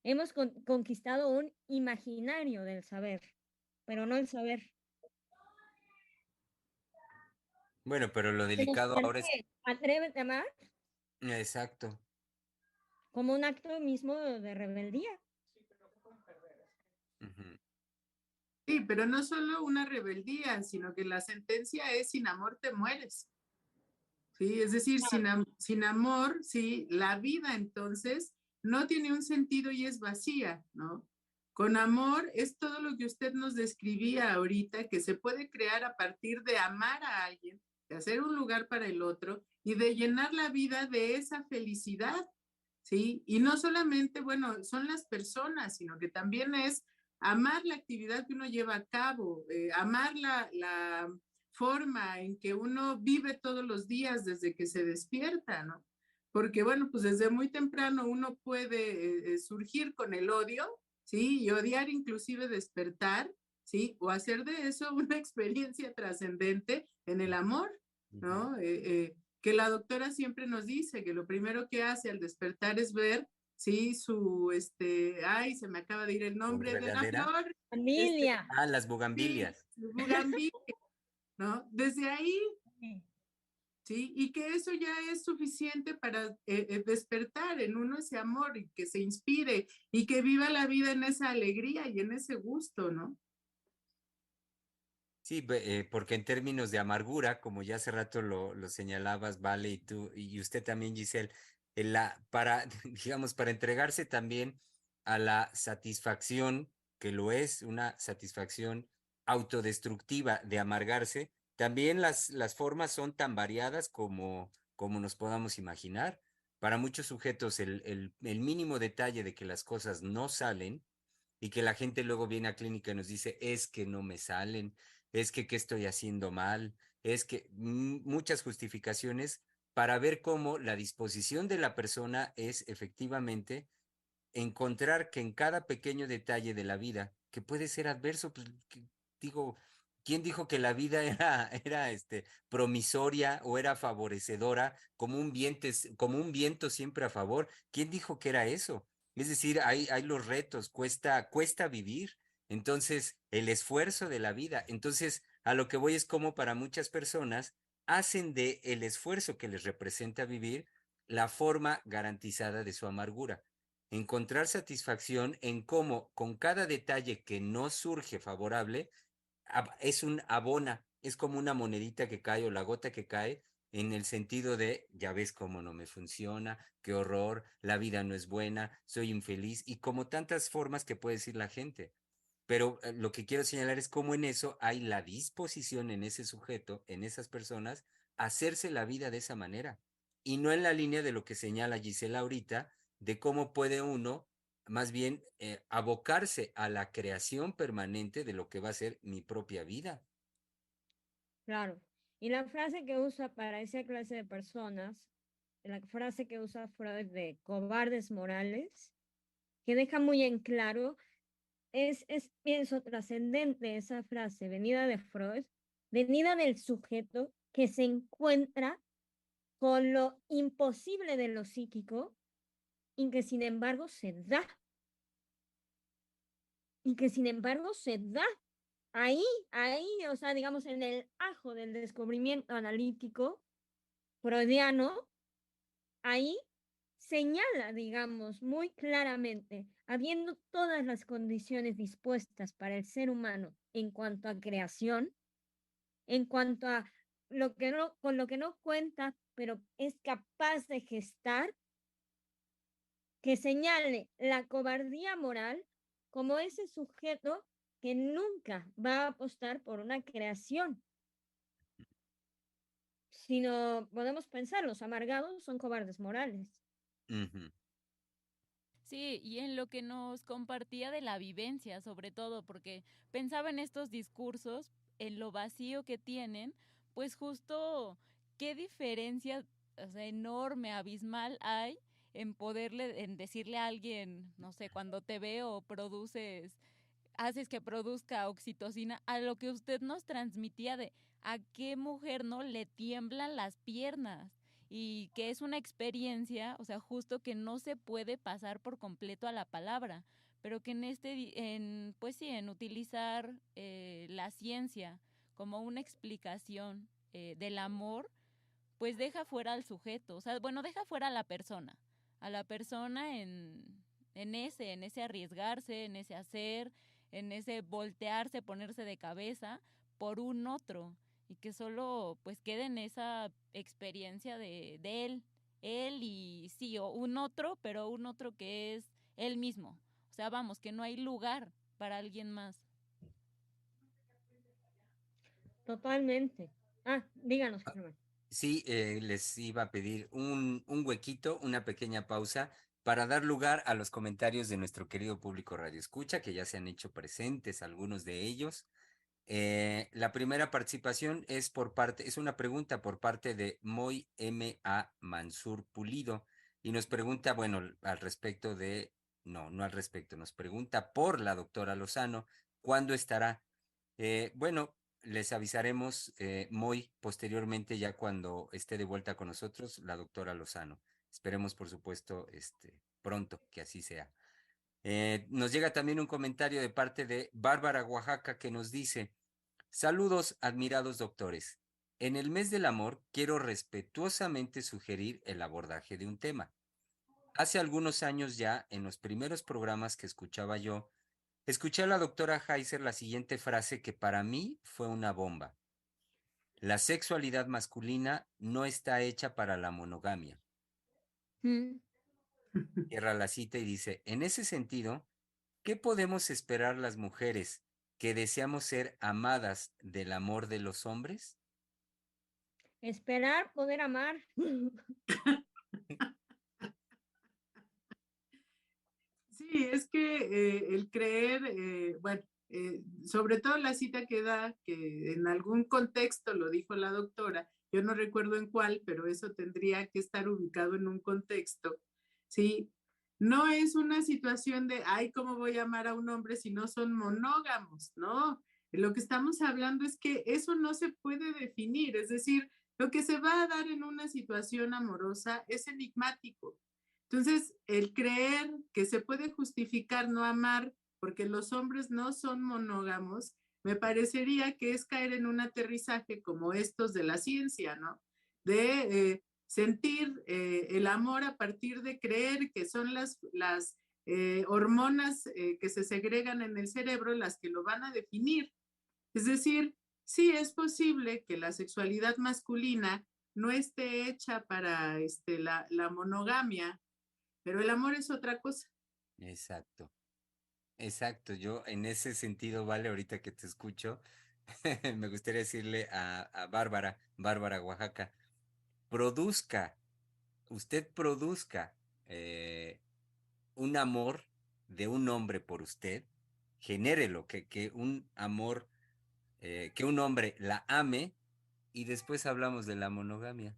hemos conquistado un imaginario del saber, pero no el saber. Bueno, pero lo ¿Qué nos delicado ahora es permite? Atrévete a amar Exacto. como un acto mismo de rebeldía. Ujú. Sí, pero no solo una rebeldía, sino que la sentencia es sin amor te mueres. Sí, es decir, sin amor, sí, la vida entonces no tiene un sentido y es vacía, ¿no? Con amor es todo lo que usted nos describía ahorita, que se puede crear a partir de amar a alguien, de hacer un lugar para el otro y de llenar la vida de esa felicidad, ¿sí? Y no solamente, bueno, son las personas, sino que también es amar la actividad que uno lleva a cabo, amar la forma en que uno vive todos los días desde que se despierta, ¿no? Porque bueno, pues desde muy temprano uno puede surgir con el odio, ¿sí? Y odiar inclusive despertar, ¿sí? O hacer de eso una experiencia trascendente en el amor, ¿no? Que la doctora siempre nos dice que lo primero que hace al despertar es ver, ¿sí? Ay, se me acaba de ir el ¿Su nombre de la regadera? flor, Familia. Las sí, bugambilias. su bugambilia, ¿no? Desde ahí, ¿sí? Y que eso ya es suficiente para despertar en uno ese amor y que se inspire y que viva la vida en esa alegría y en ese gusto, ¿no? Sí, porque en términos de amargura, como ya hace rato lo señalabas, Vale, y tú, y usted también, Giselle, para, digamos, para entregarse también a la satisfacción, que lo es, una satisfacción autodestructiva de amargarse, también las formas son tan variadas como nos podamos imaginar. Para muchos sujetos, el mínimo detalle de que las cosas no salen y que la gente luego viene a clínica y nos dice, es que no me salen, es que qué estoy haciendo mal, es que muchas justificaciones para ver cómo la disposición de la persona es efectivamente encontrar que en cada pequeño detalle de la vida, que puede ser adverso, pues, digo, ¿quién dijo que la vida era promisoria o era favorecedora como un viento siempre a favor? ¿Quién dijo que era eso? Es decir, hay los retos, cuesta vivir. Entonces, el esfuerzo de la vida. Entonces, a lo que voy es como para muchas personas hacen de el esfuerzo que les representa vivir la forma garantizada de su amargura. Encontrar satisfacción en cómo con cada detalle que no surge favorable es un abona, es como una monedita que cae o la gota que cae en el sentido de, ya ves cómo no me funciona, qué horror, la vida no es buena, soy infeliz y como tantas formas que puede decir la gente. Pero lo que quiero señalar es cómo en eso hay la disposición en ese sujeto, en esas personas, a hacerse la vida de esa manera. Y no en la línea de lo que señala Gisela ahorita, de cómo puede uno más bien abocarse a la creación permanente de lo que va a ser mi propia vida. Claro. Y la frase que usa para esa clase de personas, la frase que usa Freud de cobardes morales, que deja muy en claro, pienso, trascendente esa frase, venida de Freud, venida del sujeto que se encuentra con lo imposible de lo psíquico y que sin embargo se da, y que sin embargo se da. Ahí, ahí, o sea, digamos, en el ajo del descubrimiento analítico freudiano, ahí señala, digamos, muy claramente, habiendo todas las condiciones dispuestas para el ser humano en cuanto a creación, en cuanto a lo que no, con lo que no cuenta, pero es capaz de gestar, que señale la cobardía moral como ese sujeto que nunca va a apostar por una creación, sino podemos pensar, los amargados son cobardes morales. Ujú. Sí, y en lo que nos compartía de la vivencia, sobre todo, porque pensaba en estos discursos, en lo vacío que tienen, pues justo qué diferencia, o sea, enorme, abismal hay en en decirle a alguien, no sé, cuando te veo produces, haces que produzca oxitocina, a lo que usted nos transmitía de a qué mujer no le tiemblan las piernas y que es una experiencia, o sea, justo que no se puede pasar por completo a la palabra, pero que pues sí, en utilizar la ciencia como una explicación del amor, pues deja fuera al sujeto, o sea, bueno, deja fuera a la persona en ese arriesgarse, en ese hacer, en ese voltearse, ponerse de cabeza por un otro, y que solo pues quede en esa experiencia de él y sí, o un otro, pero un otro que es él mismo. O sea, vamos, que no hay lugar para alguien más. Totalmente. Díganos, Germán. Sí, les iba a pedir un huequito, una pequeña pausa para dar lugar a los comentarios de nuestro querido público Radio Escucha, que ya se han hecho presentes algunos de ellos. La primera participación es una pregunta por parte de Moy M.A. Mansur Pulido y nos pregunta, bueno, al respecto no al respecto, nos pregunta por la doctora Lozano, ¿cuándo estará? Bueno, les avisaremos muy posteriormente ya cuando esté de vuelta con nosotros la doctora Lozano. Esperemos, por supuesto, pronto que así sea. Nos llega también un comentario de parte de Bárbara Oaxaca que nos dice, saludos admirados doctores. En el mes del amor quiero respetuosamente sugerir el abordaje de un tema. Hace algunos años ya, en los primeros programas que escuchaba yo, escuché a la doctora Heiser la siguiente frase que para mí fue una bomba. La sexualidad masculina no está hecha para la monogamia. Mm. Cierra la cita y dice, en ese sentido, ¿qué podemos esperar las mujeres que deseamos ser amadas del amor de los hombres? Esperar, poder amar. Sí, es que el creer, bueno, sobre todo la cita que da, que en algún contexto lo dijo la doctora, yo no recuerdo en cuál, pero eso tendría que estar ubicado en un contexto, ¿sí? No es una situación de, ay, ¿cómo voy a amar a un hombre si no son monógamos? No, lo que estamos hablando es que eso no se puede definir, es decir, lo que se va a dar en una situación amorosa es enigmático. Entonces, el creer que se puede justificar no amar porque los hombres no son monógamos, me parecería que es caer en un aterrizaje como estos de la ciencia, ¿no? De sentir el amor a partir de creer que son las hormonas que se segregan en el cerebro las que lo van a definir. Es decir, sí es posible que la sexualidad masculina no esté hecha para la monogamia, pero el amor es otra cosa. Exacto, exacto. Yo en ese sentido, vale, ahorita que te escucho, me gustaría decirle a Bárbara Oaxaca, produzca, usted produzca eh, un amor de un hombre por usted, genérelo, que un amor, que un hombre la ame y después hablamos de la monogamia.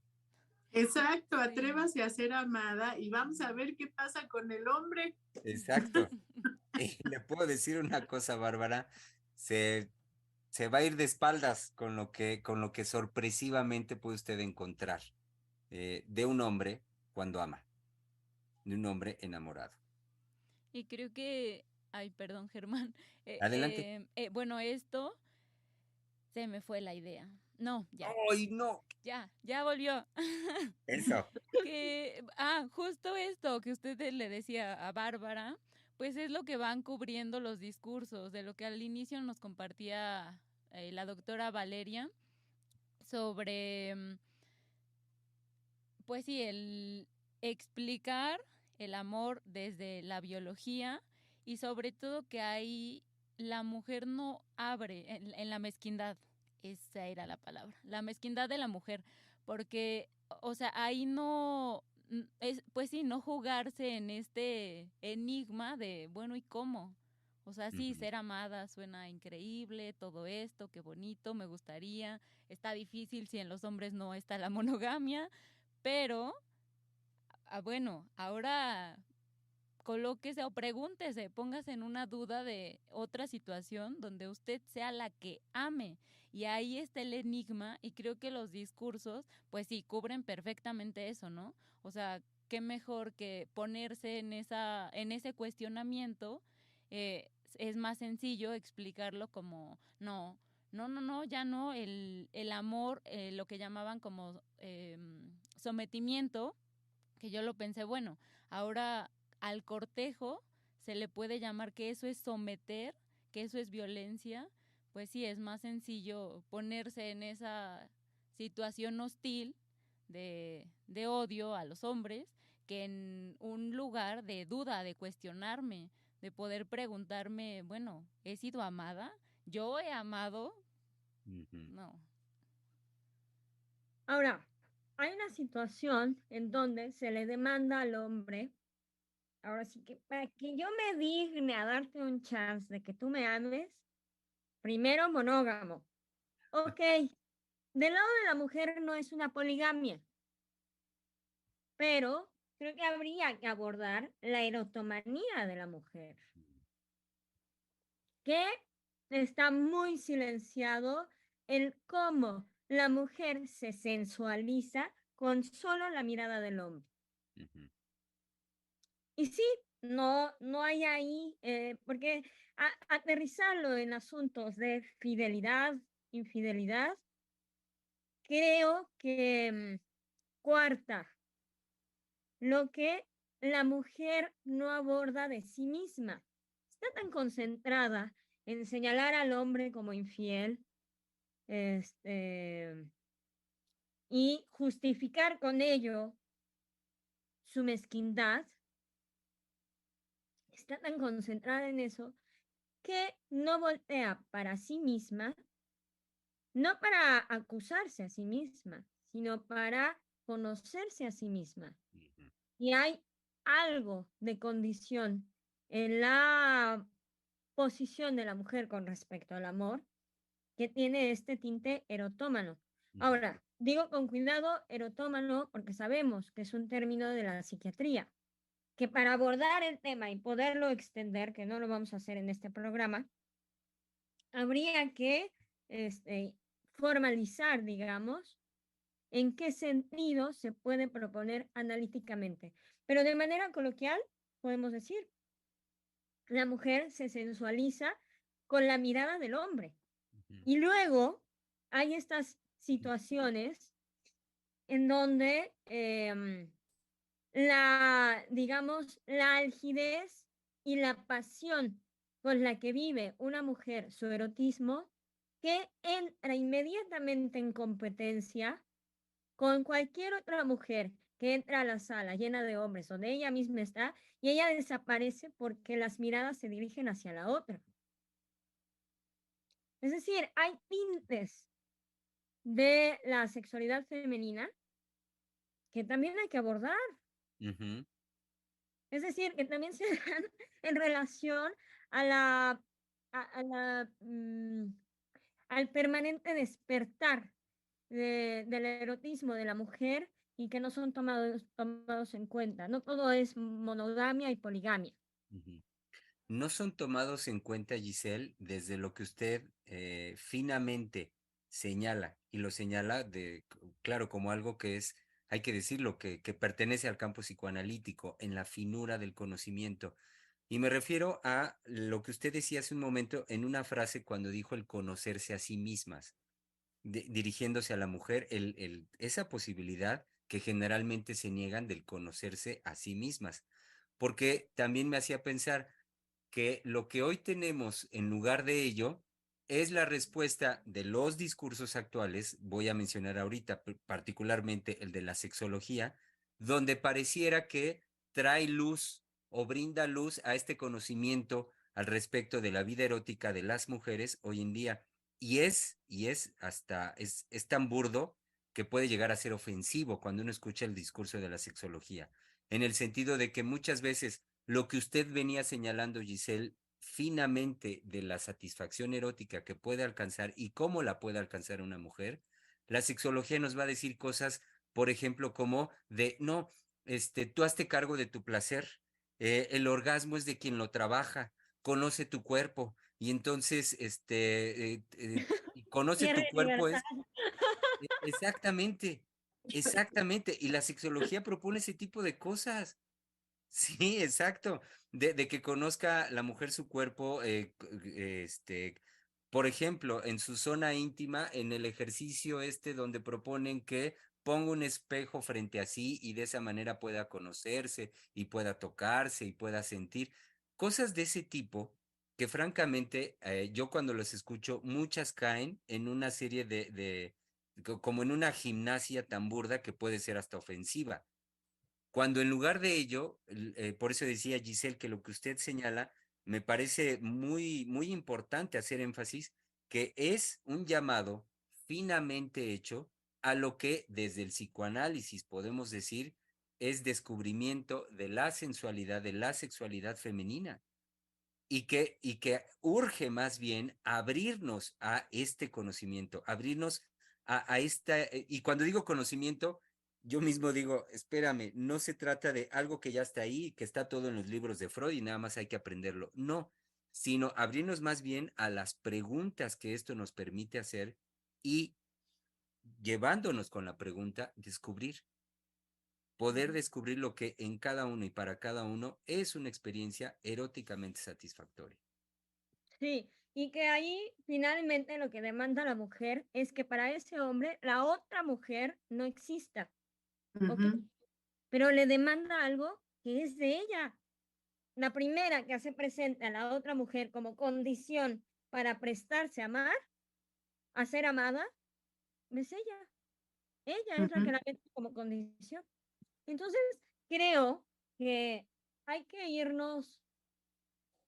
Exacto, Sí. atrévase a ser amada y vamos a ver qué pasa con el hombre. Exacto. Y le puedo decir una cosa, Bárbara, se, se va a ir de espaldas con lo que sorpresivamente puede usted encontrar de un hombre cuando ama, de un hombre enamorado. Y creo que, ay, perdón, Germán, Adelante. bueno, esto se me fue la idea. No, ya, ¡Ay, no! ya volvió. Eso. Justo esto que usted le decía a Bárbara, pues es lo que van cubriendo los discursos, de lo que al inicio nos compartía la doctora Valeria sobre, pues sí, el explicar el amor desde la biología y sobre todo que ahí la mujer no abre en la mezquindad, esa era la palabra, la mezquindad de la mujer, porque, o sea, ahí no, es, pues sí, no jugarse en este enigma de, bueno, ¿y cómo? O sea, sí, Ujú. ser amada suena increíble, todo esto, qué bonito, me gustaría, está difícil si en los hombres no está la monogamia, pero, bueno, ahora colóquese o pregúntese, póngase en una duda de otra situación donde usted sea la que ame. Y ahí está el enigma y creo que los discursos, pues sí, cubren perfectamente eso, ¿no? O sea, qué mejor que ponerse en ese cuestionamiento, es más sencillo explicarlo como, no, ya no, el amor, lo que llamaban como sometimiento, que yo lo pensé, bueno, ahora al cortejo se le puede llamar que eso es someter, que eso es violencia, pues sí, es más sencillo ponerse en esa situación hostil de odio a los hombres que en un lugar de duda, de cuestionarme, de poder preguntarme, bueno, ¿he sido amada? ¿Yo he amado? Ujú. No. Ahora, hay una situación en donde se le demanda al hombre, ahora sí que para que yo me digne a darte un chance de que tú me ames, primero monógamo. Ok, del lado de la mujer no es una poligamia, pero creo que habría que abordar la erotomanía de la mujer, que está muy silenciado el cómo la mujer se sensualiza con solo la mirada del hombre. Ujú. Y sí, no hay ahí, porque aterrizarlo en asuntos de fidelidad, infidelidad, creo que cuarta, lo que la mujer no aborda de sí misma. Está tan concentrada en señalar al hombre como infiel, y justificar con ello su mezquindad, está tan concentrada en eso que no voltea para sí misma, no para acusarse a sí misma, sino para conocerse a sí misma. Ujú. Y hay algo de condición en la posición de la mujer con respecto al amor que tiene este tinte erotómano. Ujú. Ahora, digo con cuidado erotómano porque sabemos que es un término de la psiquiatría, que para abordar el tema y poderlo extender, que no lo vamos a hacer en este programa, habría que formalizar, digamos, en qué sentido se puede proponer analíticamente. Pero de manera coloquial, podemos decir, la mujer se sensualiza con la mirada del hombre. Ujú. Y luego hay estas situaciones en donde digamos, la algidez y la pasión con la que vive una mujer su erotismo, que entra inmediatamente en competencia con cualquier otra mujer que entra a la sala llena de hombres donde ella misma está y ella desaparece porque las miradas se dirigen hacia la otra. Es decir, hay tintes de la sexualidad femenina que también hay que abordar. Ujú. Es decir, que también se dan en relación a la, a la, al permanente despertar del erotismo de la mujer y que no son tomados en cuenta. No todo es monogamia y poligamia. Ujú. No son tomados en cuenta, Giselle, desde lo que usted finamente señala, y lo señala claro, como algo que es, hay que decirlo, que pertenece al campo psicoanalítico, en la finura del conocimiento. Y me refiero a lo que usted decía hace un momento en una frase cuando dijo el conocerse a sí mismas, dirigiéndose a la mujer, esa posibilidad que generalmente se niegan del conocerse a sí mismas, porque también me hacía pensar que lo que hoy tenemos en lugar de ello es la respuesta de los discursos actuales, voy a mencionar ahorita particularmente el de la sexología, donde pareciera que trae luz o brinda luz a este conocimiento al respecto de la vida erótica de las mujeres hoy en día. Es tan burdo que puede llegar a ser ofensivo cuando uno escucha el discurso de la sexología, en el sentido de que muchas veces lo que usted venía señalando, Giselle, finamente de la satisfacción erótica que puede alcanzar y cómo la puede alcanzar una mujer, la sexología nos va a decir cosas, por ejemplo, como de, no, tú hazte cargo de tu placer, el orgasmo es de quien lo trabaja, conoce tu cuerpo, y entonces, y conoce Tierra tu y cuerpo libertad. es, exactamente, exactamente, y la sexología propone ese tipo de cosas. Sí, exacto. De que conozca la mujer su cuerpo, Por ejemplo, en su zona íntima, en el ejercicio donde proponen que ponga un espejo frente a sí y de esa manera pueda conocerse y pueda tocarse y pueda sentir cosas de ese tipo que francamente yo cuando los escucho muchas caen en una serie como en una gimnasia tan burda que puede ser hasta ofensiva. Cuando en lugar de ello, por eso decía Giselle que lo que usted señala me parece muy, muy importante hacer énfasis, que es un llamado finamente hecho a lo que desde el psicoanálisis podemos decir es descubrimiento de la sensualidad, de la sexualidad femenina, y que urge más bien abrirnos a este conocimiento, abrirnos a esta, y cuando digo conocimiento, yo mismo digo, espérame, no se trata de algo que ya está ahí, que está todo en los libros de Freud y nada más hay que aprenderlo. No, sino abrirnos más bien a las preguntas que esto nos permite hacer y llevándonos con la pregunta, poder descubrir lo que en cada uno y para cada uno es una experiencia eróticamente satisfactoria. Sí, y que ahí finalmente lo que demanda la mujer es que para ese hombre la otra mujer no exista, ¿ok? Ujú. Pero le demanda algo que es de ella. La primera que hace presente a la otra mujer como condición para prestarse a amar, a ser amada, es ella. Ella es la que Ujú. la mete como condición. Entonces, creo que hay que irnos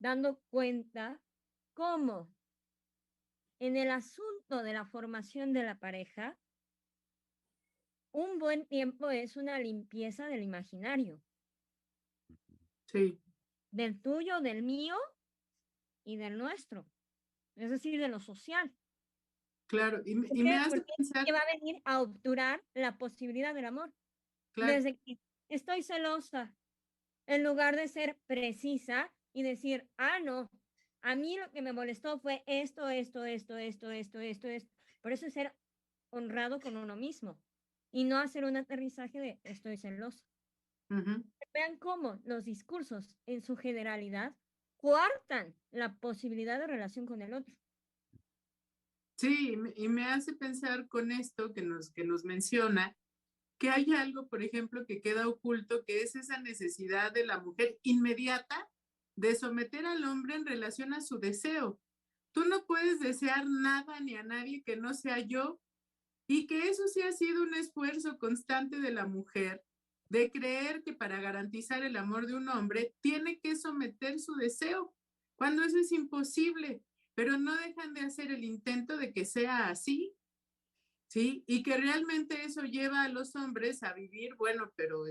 dando cuenta cómo en el asunto de la formación de la pareja, un buen tiempo es una limpieza del imaginario, Sí, del tuyo, del mío y del nuestro, es decir, de lo social. claro. ¿Por Y me qué? hace Porque es pensar, que va a venir a obturar la posibilidad del amor. claro. Desde que estoy celosa, en lugar de ser precisa y decir, ah, no, a mí lo que me molestó fue esto, esto, esto, esto, esto, esto, esto. Por eso es ser honrado con uno mismo y no hacer un aterrizaje de estoy celosa. Ujú. Vean cómo los discursos en su generalidad coartan la posibilidad de relación con el otro. Sí, y me hace pensar con esto que nos menciona, que hay algo, por ejemplo, que queda oculto, que es esa necesidad de la mujer inmediata de someter al hombre en relación a su deseo. Tú no puedes desear nada ni a nadie que no sea yo, y que eso sí ha sido un esfuerzo constante de la mujer, de creer que para garantizar el amor de un hombre tiene que someter su deseo, cuando eso es imposible, pero no dejan de hacer el intento de que sea así. ¿Sí? Y que realmente eso lleva a los hombres a vivir, bueno, pero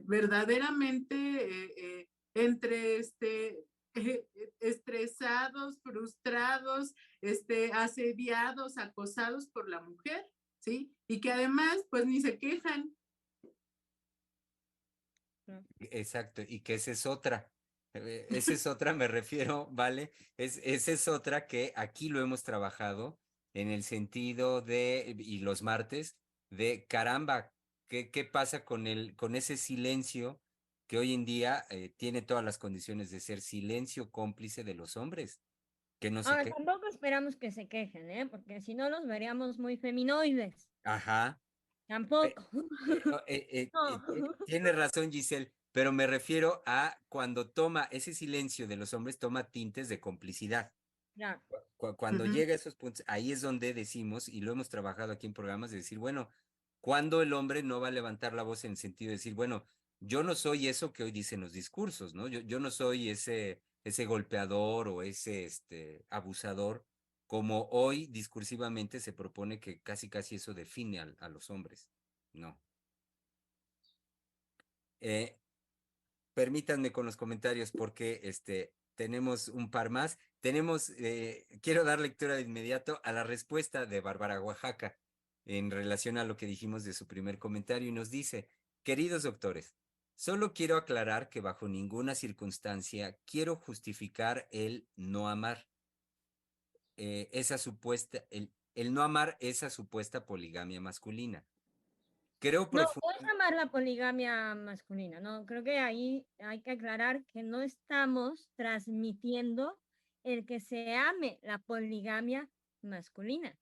verdaderamente entre estresados, frustrados, asediados, acosados por la mujer, ¿sí? Y que además, pues ni se quejan. Exacto, y que esa es otra. Esa es otra, me refiero, ¿vale? Esa es otra que aquí lo hemos trabajado en el sentido y los martes, de caramba, ¿qué pasa con ese silencio que hoy en día tiene todas las condiciones de ser silencio cómplice de los hombres, que no sé Ahora, qué? tampoco esperamos que se quejen, ¿eh? Porque si no los veríamos muy feminoides. Ajá. Tampoco. No. Tiene razón, Giselle, pero me refiero a cuando toma ese silencio de los hombres, toma tintes de complicidad. Ya. Cuando Ujú. llega a esos puntos, ahí es donde decimos, y lo hemos trabajado aquí en programas, de decir, bueno, cuando el hombre no va a levantar la voz en el sentido de decir, bueno, yo no soy eso que hoy dicen los discursos, ¿no? Yo no soy ese golpeador o ese abusador, como hoy discursivamente se propone que casi casi eso define a los hombres. No. Eh, Permítanme con los comentarios porque tenemos un par más. Quiero dar lectura de inmediato a la respuesta de Bárbara Oaxaca en relación a lo que dijimos de su primer comentario y nos dice, queridos doctores, solo quiero aclarar que bajo ninguna circunstancia quiero justificar el no amar, el no amar esa supuesta poligamia masculina. Creo No, no es profundamente. amar la poligamia masculina, no, creo que ahí hay que aclarar que no estamos transmitiendo el que se ame la poligamia masculina.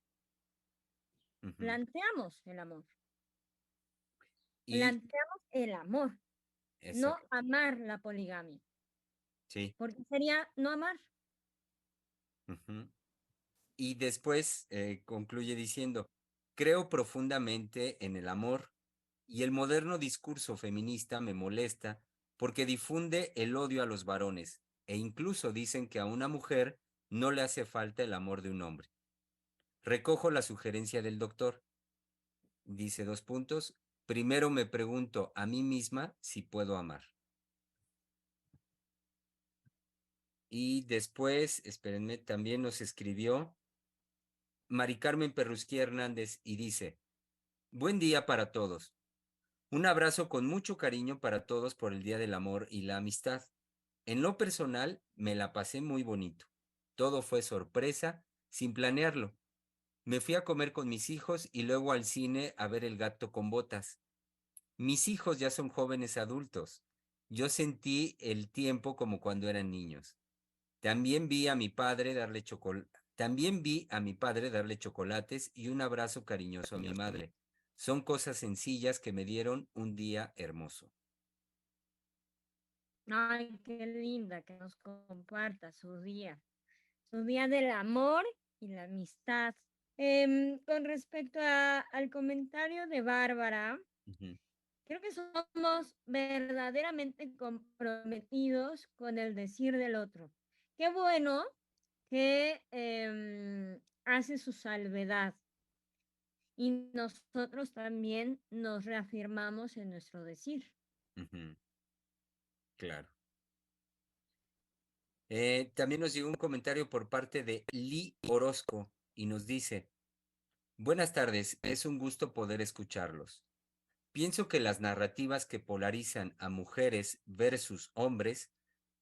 Ujú. Planteamos el amor. Y Planteamos el amor, no exacto, amar la poligamia, sí. porque sería no amar. Ujú. Y después concluye diciendo, creo profundamente en el amor y el moderno discurso feminista me molesta porque difunde el odio a los varones e incluso dicen que a una mujer no le hace falta el amor de un hombre. Recojo la sugerencia del doctor. Dice dos puntos. Primero me pregunto a mí misma si puedo amar. Y después, espérenme, también nos escribió Mari Carmen Perrusquía Hernández y dice, buen día para todos. Un abrazo con mucho cariño para todos por el Día del Amor y la Amistad. En lo personal, me la pasé muy bonito. Todo fue sorpresa, sin planearlo. Me fui a comer con mis hijos y luego al cine a ver El gato con botas. Mis hijos ya son jóvenes adultos. Yo sentí el tiempo como cuando eran niños. También vi a mi padre darle chocolates y un abrazo cariñoso a mi madre. Son cosas sencillas que me dieron un día hermoso. Ay, qué linda que nos comparta su día del amor y la amistad. Con respecto al comentario de Bárbara, Ujú, creo que somos verdaderamente comprometidos con el decir del otro. Qué bueno que hace su salvedad y nosotros también nos reafirmamos en nuestro decir. ujú, claro. También nos llegó un comentario por parte de Lee Orozco y nos dice, buenas tardes, es un gusto poder escucharlos. Pienso que las narrativas que polarizan a mujeres versus hombres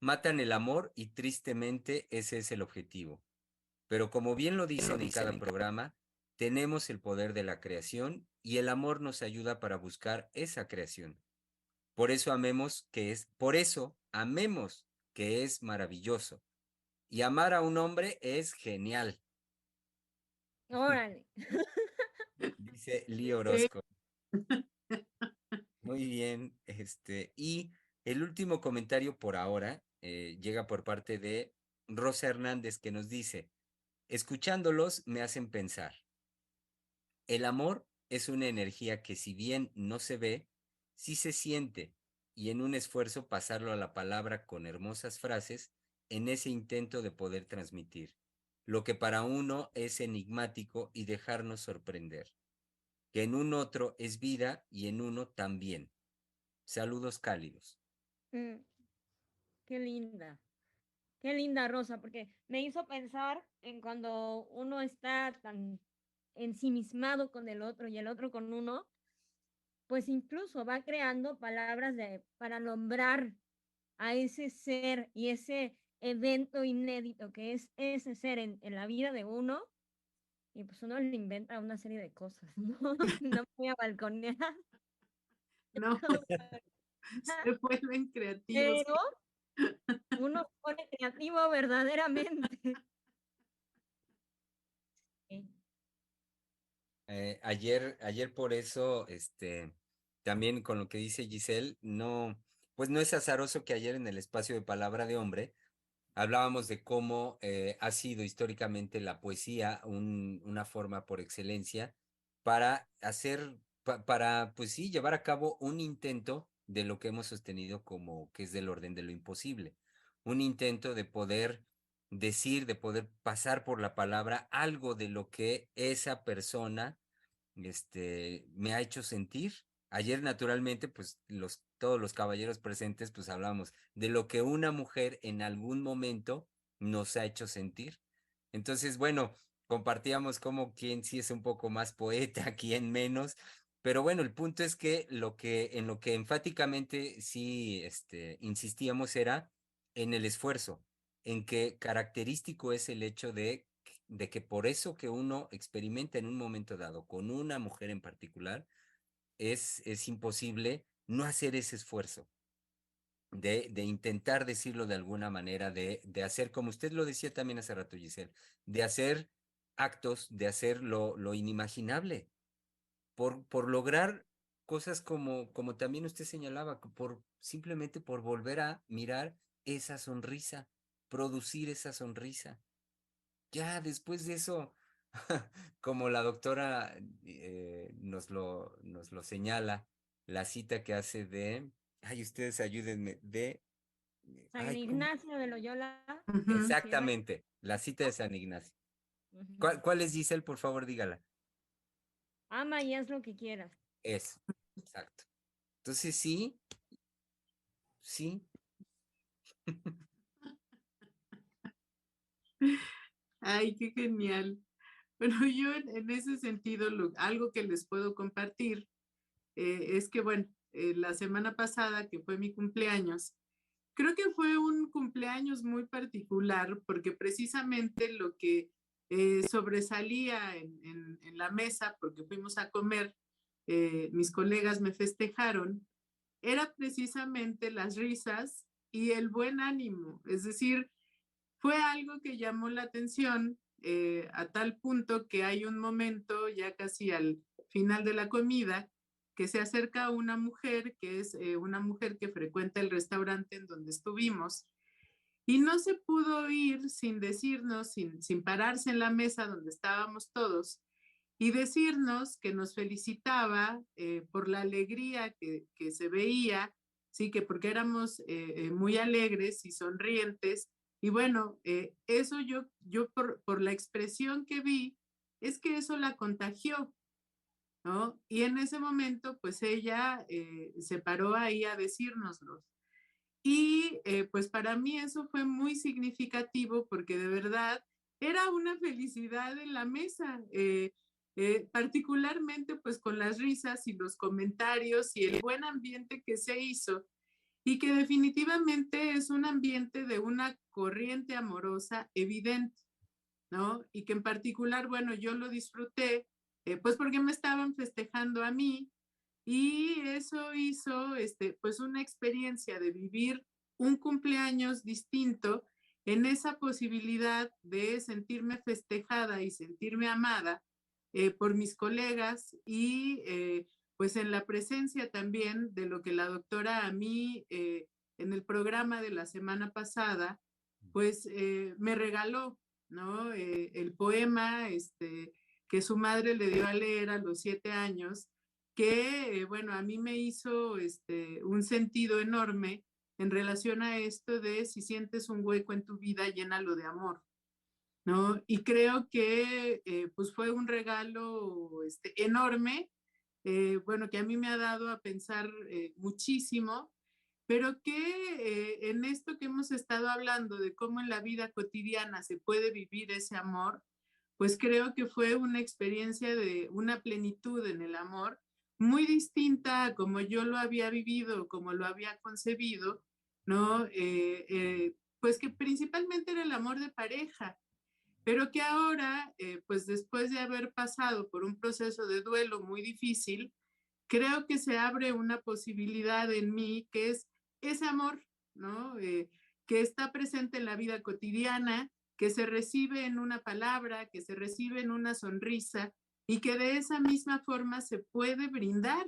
matan el amor y tristemente ese es el objetivo. Pero como bien lo dicen en cada programa, tenemos el poder de la creación y el amor nos ayuda para buscar esa creación. Por eso amemos que es maravilloso. Y amar a un hombre es genial, Órale. dice Lee Sí. Orozco. Muy bien, y el último comentario por ahora llega por parte de Rosa Hernández que nos dice, escuchándolos me hacen pensar, el amor es una energía que si bien no se ve, sí se siente, y en un esfuerzo pasarlo a la palabra con hermosas frases en ese intento de poder transmitir, lo que para uno es enigmático y dejarnos sorprender, que en un otro es vida y en uno también. Saludos cálidos. Mm, qué linda. Qué linda Rosa, porque me hizo pensar en cuando uno está tan ensimismado con el otro y el otro con uno, pues incluso va creando palabras para nombrar a ese ser y ese evento inédito que es ese ser en la vida de uno, y pues uno le inventa una serie de cosas, ¿no? No voy a balconear, No, se vuelven creativos. pero uno se pone creativo verdaderamente. Sí. Ayer por eso, también con lo que dice Giselle, no, pues no es azaroso que ayer en el espacio de Palabra de Hombre hablábamos de cómo ha sido históricamente la poesía una forma por excelencia para para, pues sí, llevar a cabo un intento de lo que hemos sostenido como que es del orden de lo imposible. Un intento de poder decir, de poder pasar por la palabra algo de lo que esa persona me ha hecho sentir. Ayer, naturalmente, pues todos los caballeros presentes, pues hablamos de lo que una mujer en algún momento nos ha hecho sentir. Entonces, bueno, compartíamos como quien sí es un poco más poeta, quien menos, pero bueno, el punto es que en lo que enfáticamente sí, insistíamos era en el esfuerzo, en que característico es el hecho de que por eso que uno experimenta en un momento dado con una mujer en particular, es imposible no hacer ese esfuerzo. de intentar decirlo de alguna manera, de hacer, como usted lo decía también hace rato, Giselle, de hacer actos, de hacer lo inimaginable, por lograr cosas como también usted señalaba, simplemente por volver a mirar esa sonrisa, producir esa sonrisa. Ya después de eso, como la doctora nos lo señala, la cita que hace ay, ustedes ayúdenme, San ay, ¿cómo? Ignacio de Loyola, Ujú. sí era. Exactamente, la cita de San Ignacio. Ujú. ¿Cuál es, Giselle? Por favor, dígala. Ama y haz lo que quieras. Eso, exacto. Entonces, sí, sí. Ay, qué genial. Bueno, yo en ese sentido, algo que les puedo compartir es que, bueno, la semana pasada, que fue mi cumpleaños, creo que fue un cumpleaños muy particular porque precisamente lo que sobresalía en la mesa, porque fuimos a comer, mis colegas me festejaron, era precisamente las risas y el buen ánimo. Es decir, fue algo que llamó la atención a tal punto que hay un momento ya casi al final de la comida que se acerca una mujer que es una mujer que frecuenta el restaurante en donde estuvimos y no se pudo ir sin decirnos, sin pararse en la mesa donde estábamos todos y decirnos que nos felicitaba por la alegría que se veía, sí, que porque éramos muy alegres y sonrientes. Y bueno, eso yo por la expresión que vi, es que eso la contagió, ¿no? Y en ese momento, pues ella se paró ahí a decírnoslo. Y pues para mí eso fue muy significativo porque de verdad era una felicidad en la mesa, particularmente pues con las risas y los comentarios y el buen ambiente que se hizo y que definitivamente es un ambiente de una corriente amorosa evidente, ¿no? Y que en particular, bueno, yo lo disfruté pues porque me estaban festejando a mí y eso hizo, pues, una experiencia de vivir un cumpleaños distinto en esa posibilidad de sentirme festejada y sentirme amada por mis colegas y pues en la presencia también de lo que la doctora a mí en el programa de la semana pasada, pues me regaló, ¿no? El poema que su madre le dio a leer a los 7 años que, bueno, a mí me hizo un sentido enorme en relación a esto de si sientes un hueco en tu vida, llénalo de amor, ¿no? Y creo que pues fue un regalo enorme, bueno, que a mí me ha dado a pensar muchísimo, pero que en esto que hemos estado hablando de cómo en la vida cotidiana se puede vivir ese amor, pues creo que fue una experiencia de una plenitud en el amor muy distinta a como yo lo había vivido, como lo había concebido, ¿no? Pues que principalmente era el amor de pareja, pero que ahora, pues después de haber pasado por un proceso de duelo muy difícil, creo que se abre una posibilidad en mí que es ese amor, ¿no? Que está presente en la vida cotidiana, que se recibe en una palabra, que se recibe en una sonrisa y que de esa misma forma se puede brindar,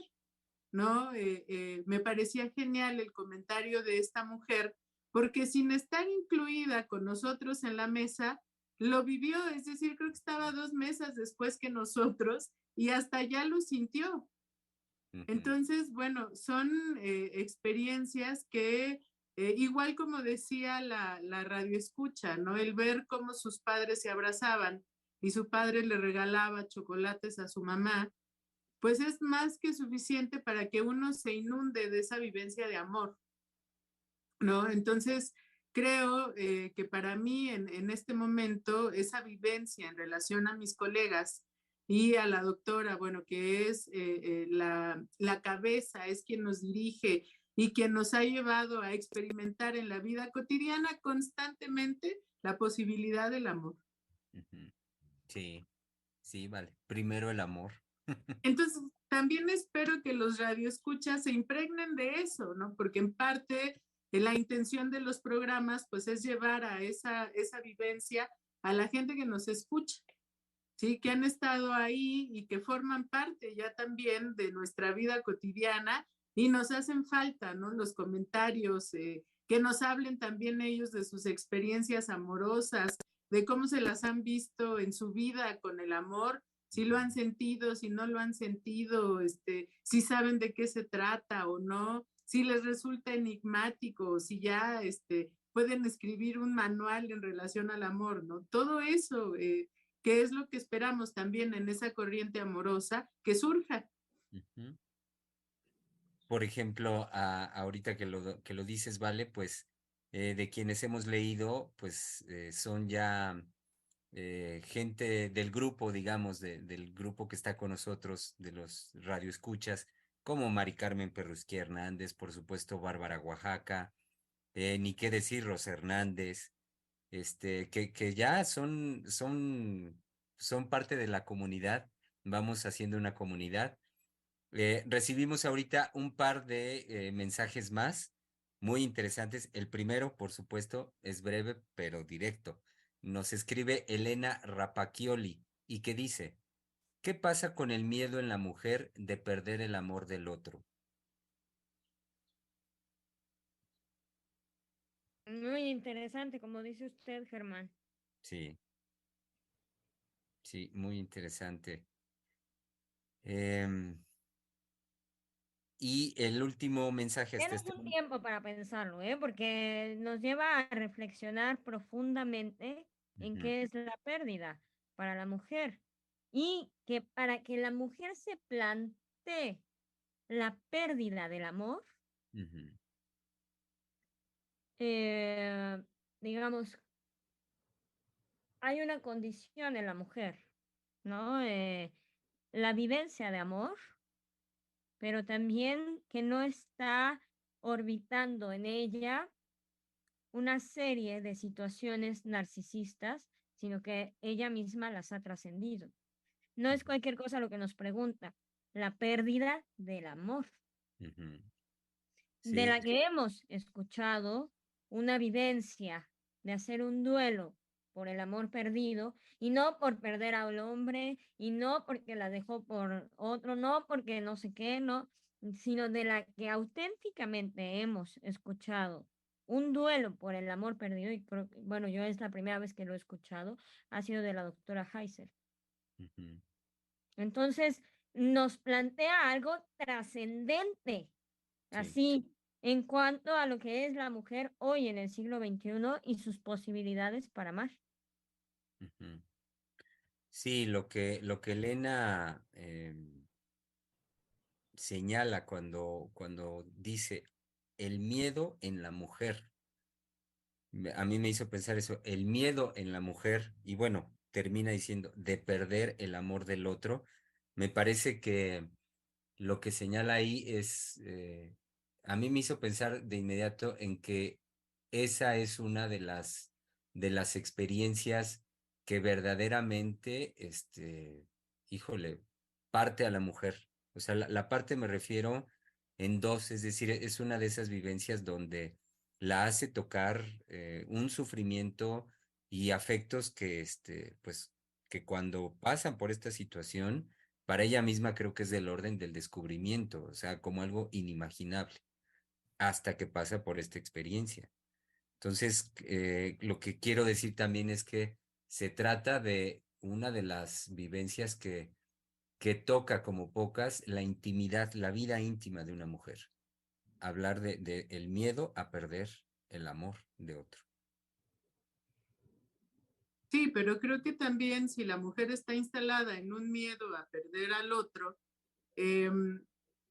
¿no? Me parecía genial el comentario de esta mujer, porque sin estar incluida con nosotros en la mesa, lo vivió, es decir, creo que estaba 2 mesas después que nosotros y hasta ya lo sintió. Ujú. Entonces, bueno, son experiencias que, igual como decía la radio escucha, ¿no? El ver cómo sus padres se abrazaban y su padre le regalaba chocolates a su mamá, pues es más que suficiente para que uno se inunde de esa vivencia de amor, ¿no? Entonces, creo que para mí en este momento, esa vivencia en relación a mis colegas y a la doctora, bueno, que es la cabeza, es quien nos dirige y quien nos ha llevado a experimentar en la vida cotidiana constantemente la posibilidad del amor. Ujú. Sí, sí, vale. Primero el amor. Entonces, también espero que los radioescuchas se impregnen de eso, ¿no? Porque en parte la intención de los programas pues es llevar a esa vivencia a la gente que nos escucha, ¿sí? Que han estado ahí y que forman parte ya también de nuestra vida cotidiana y nos hacen falta, ¿no? Los comentarios, que nos hablen también ellos de sus experiencias amorosas, de cómo se las han visto en su vida con el amor, si lo han sentido, si no lo han sentido, si saben de qué se trata o no, si les resulta enigmático, si ya pueden escribir un manual en relación al amor, ¿no? Todo eso, que es lo que esperamos también en esa corriente amorosa que surja. Ujú. Por ejemplo, ahorita que lo dices, Vale, pues de quienes hemos leído, pues son ya gente del grupo, digamos, del grupo que está con nosotros, de los radioescuchas, como Mari Carmen Perrusquía Hernández, por supuesto, Bárbara Oaxaca, ni qué decir, Rosa Hernández, que ya son parte de la comunidad, vamos haciendo una comunidad. Recibimos ahorita un par de mensajes más muy interesantes. El primero, por supuesto, es breve pero directo. Nos escribe Elena Rapacchioli y que dice, ¿qué pasa con el miedo en la mujer de perder el amor del otro? Muy interesante, como dice usted, Germán. Sí, sí, muy interesante. Em, y el último mensaje hasta Tienes este un momento. tiempo para pensarlo, ¿eh? Porque nos lleva a reflexionar profundamente en Ujú, qué es la pérdida para la mujer. Y que para que la mujer se plantee la pérdida del amor, ujú, eh, digamos, hay una condición en la mujer, ¿no? La vivencia de amor, pero también que no está orbitando en ella una serie de situaciones narcisistas, sino que ella misma las ha trascendido. No es cualquier cosa lo que nos pregunta, la pérdida del amor, ujú. de Sí, la que hemos escuchado una vivencia de hacer un duelo por el amor perdido y no por perder al hombre y no porque la dejó por otro, no porque no sé qué, no, sino de la que auténticamente hemos escuchado un duelo por el amor perdido y bueno, yo es la primera vez que lo he escuchado, ha sido de la doctora Heiser. ujú, Entonces, nos plantea algo trascendente, sí. así, en cuanto a lo que es la mujer hoy en el siglo XXI y sus posibilidades para amar. Ujú. Sí, lo que Elena señala cuando dice el miedo en la mujer. A mí me hizo pensar eso, el miedo en la mujer, y bueno, termina diciendo de perder el amor del otro. Me parece que lo que señala ahí es, a mí me hizo pensar de inmediato en que esa es una de las experiencias que verdaderamente, híjole, parte a la mujer. O sea, la parte me refiero en dos, es decir, es una de esas vivencias donde la hace tocar un sufrimiento y afectos que, pues, que cuando pasan por esta situación, para ella misma creo que es del orden del descubrimiento, o sea, como algo inimaginable, hasta que pasa por esta experiencia. Entonces, lo que quiero decir también es que se trata de una de las vivencias que toca como pocas la intimidad, la vida íntima de una mujer. Hablar de el miedo a perder el amor de otro. Sí, pero creo que también si la mujer está instalada en un miedo a perder al otro,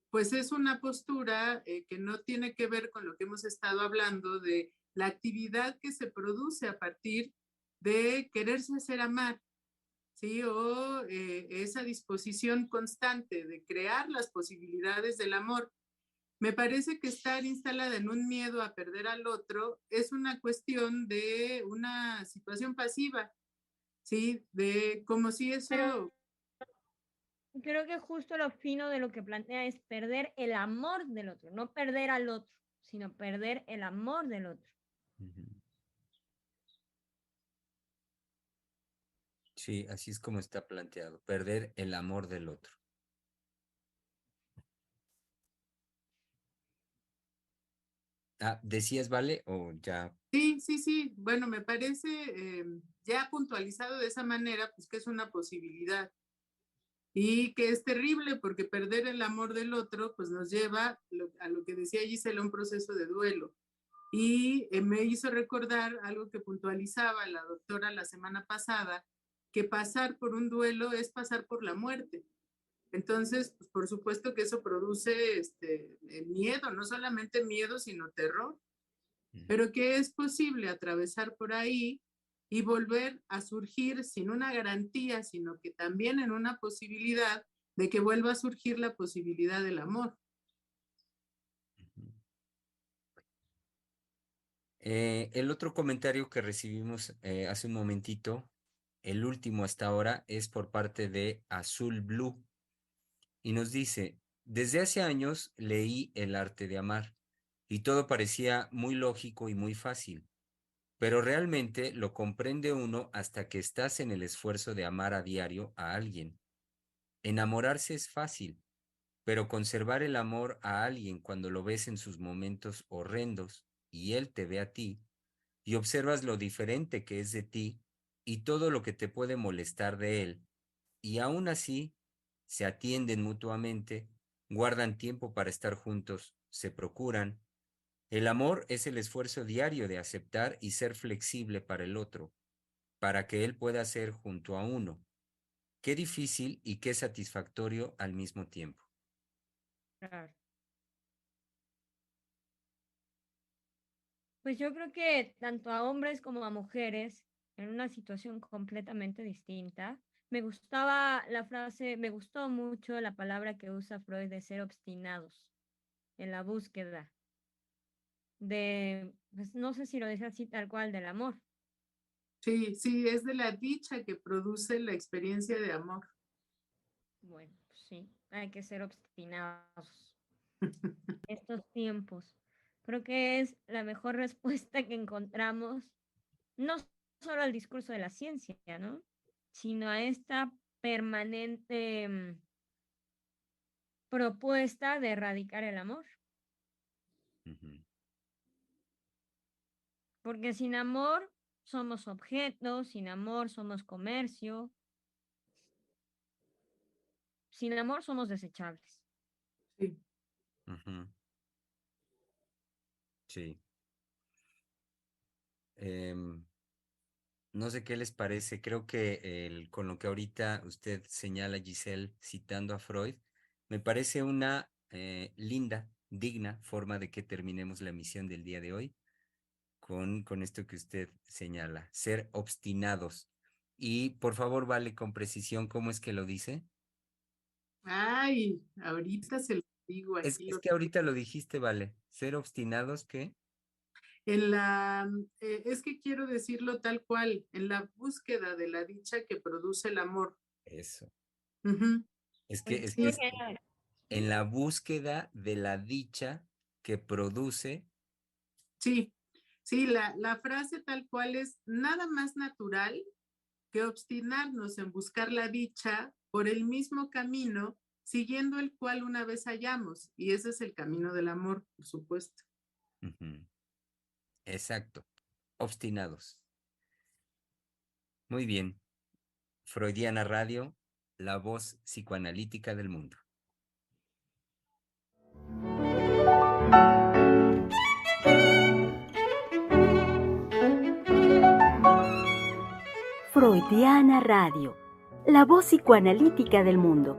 pues es una postura que no tiene que ver con lo que hemos estado hablando de la actividad que se produce a partir de quererse hacer amar, ¿sí? O esa disposición constante de crear las posibilidades del amor. Me parece que estar instalada en un miedo a perder al otro es una cuestión de una situación pasiva, ¿sí? De como si Pero eso. creo que justo lo fino de lo que plantea es perder el amor del otro, no perder al otro, sino perder el amor del otro. Ujú. Sí, así es como está planteado, perder el amor del otro. ¿Decías, Vale, o ya? Sí, sí, sí. Bueno, me parece ya puntualizado de esa manera, pues que es una posibilidad y que es terrible porque perder el amor del otro, pues nos lleva a lo que decía Gisela, un proceso de duelo. Y me hizo recordar algo que puntualizaba la doctora la semana pasada, que pasar por un duelo es pasar por la muerte. Entonces, pues, por supuesto que eso produce miedo, no solamente miedo, sino terror, pero que es posible atravesar por ahí y volver a surgir sin una garantía, sino que también en una posibilidad de que vuelva a surgir la posibilidad del amor. El otro comentario que recibimos hace un momentito, el último hasta ahora, es por parte de Azul Blue y nos dice, desde hace años leí El arte de amar y todo parecía muy lógico y muy fácil, pero realmente lo comprende uno hasta que estás en el esfuerzo de amar a diario a alguien. Enamorarse es fácil, pero conservar el amor a alguien cuando lo ves en sus momentos horrendos y él te ve a ti, y observas lo diferente que es de ti y todo lo que te puede molestar de él, y aún así se atienden mutuamente, guardan tiempo para estar juntos, se procuran. El amor es el esfuerzo diario de aceptar y ser flexible para el otro, para que él pueda ser junto a uno. Qué difícil y qué satisfactorio al mismo tiempo. Claro. Pues yo creo que tanto a hombres como a mujeres, en una situación completamente distinta, me gustaba la frase, me gustó mucho la palabra que usa Freud de ser obstinados en la búsqueda de, pues no sé si lo dice así tal cual, del amor. Sí, sí, es de la dicha que produce la experiencia de amor. Bueno, pues sí, hay que ser obstinados estos tiempos. Creo que es la mejor respuesta que encontramos, no solo al discurso de la ciencia, ¿no? Sino a esta permanente propuesta de erradicar el amor. Ujú. Porque sin amor somos objetos, sin amor somos comercio, sin amor somos desechables. Sí. Ujú. Sí. No sé qué les parece, creo que con lo que ahorita usted señala, Giselle, citando a Freud, me parece una linda, digna forma de que terminemos la emisión del día de hoy con esto que usted señala, ser obstinados. Y por favor, Vale, con precisión, ¿cómo es que lo dice? Ay, ahorita se lo digo, aquí Es lo que ahorita lo dijiste, Vale, ser obstinados, ¿qué? es que quiero decirlo tal cual, en la búsqueda de la dicha que produce el amor. Eso. Ujú. Es Sí, que en la búsqueda de la dicha que produce. sí, sí, la frase tal cual es nada más natural que obstinarnos en buscar la dicha por el mismo camino, siguiendo el cual una vez hallamos, y ese es el camino del amor, por supuesto. Ujú. Exacto, obstinados. Muy bien. Freudiana Radio, la voz psicoanalítica del mundo. Freudiana Radio, la voz psicoanalítica del mundo.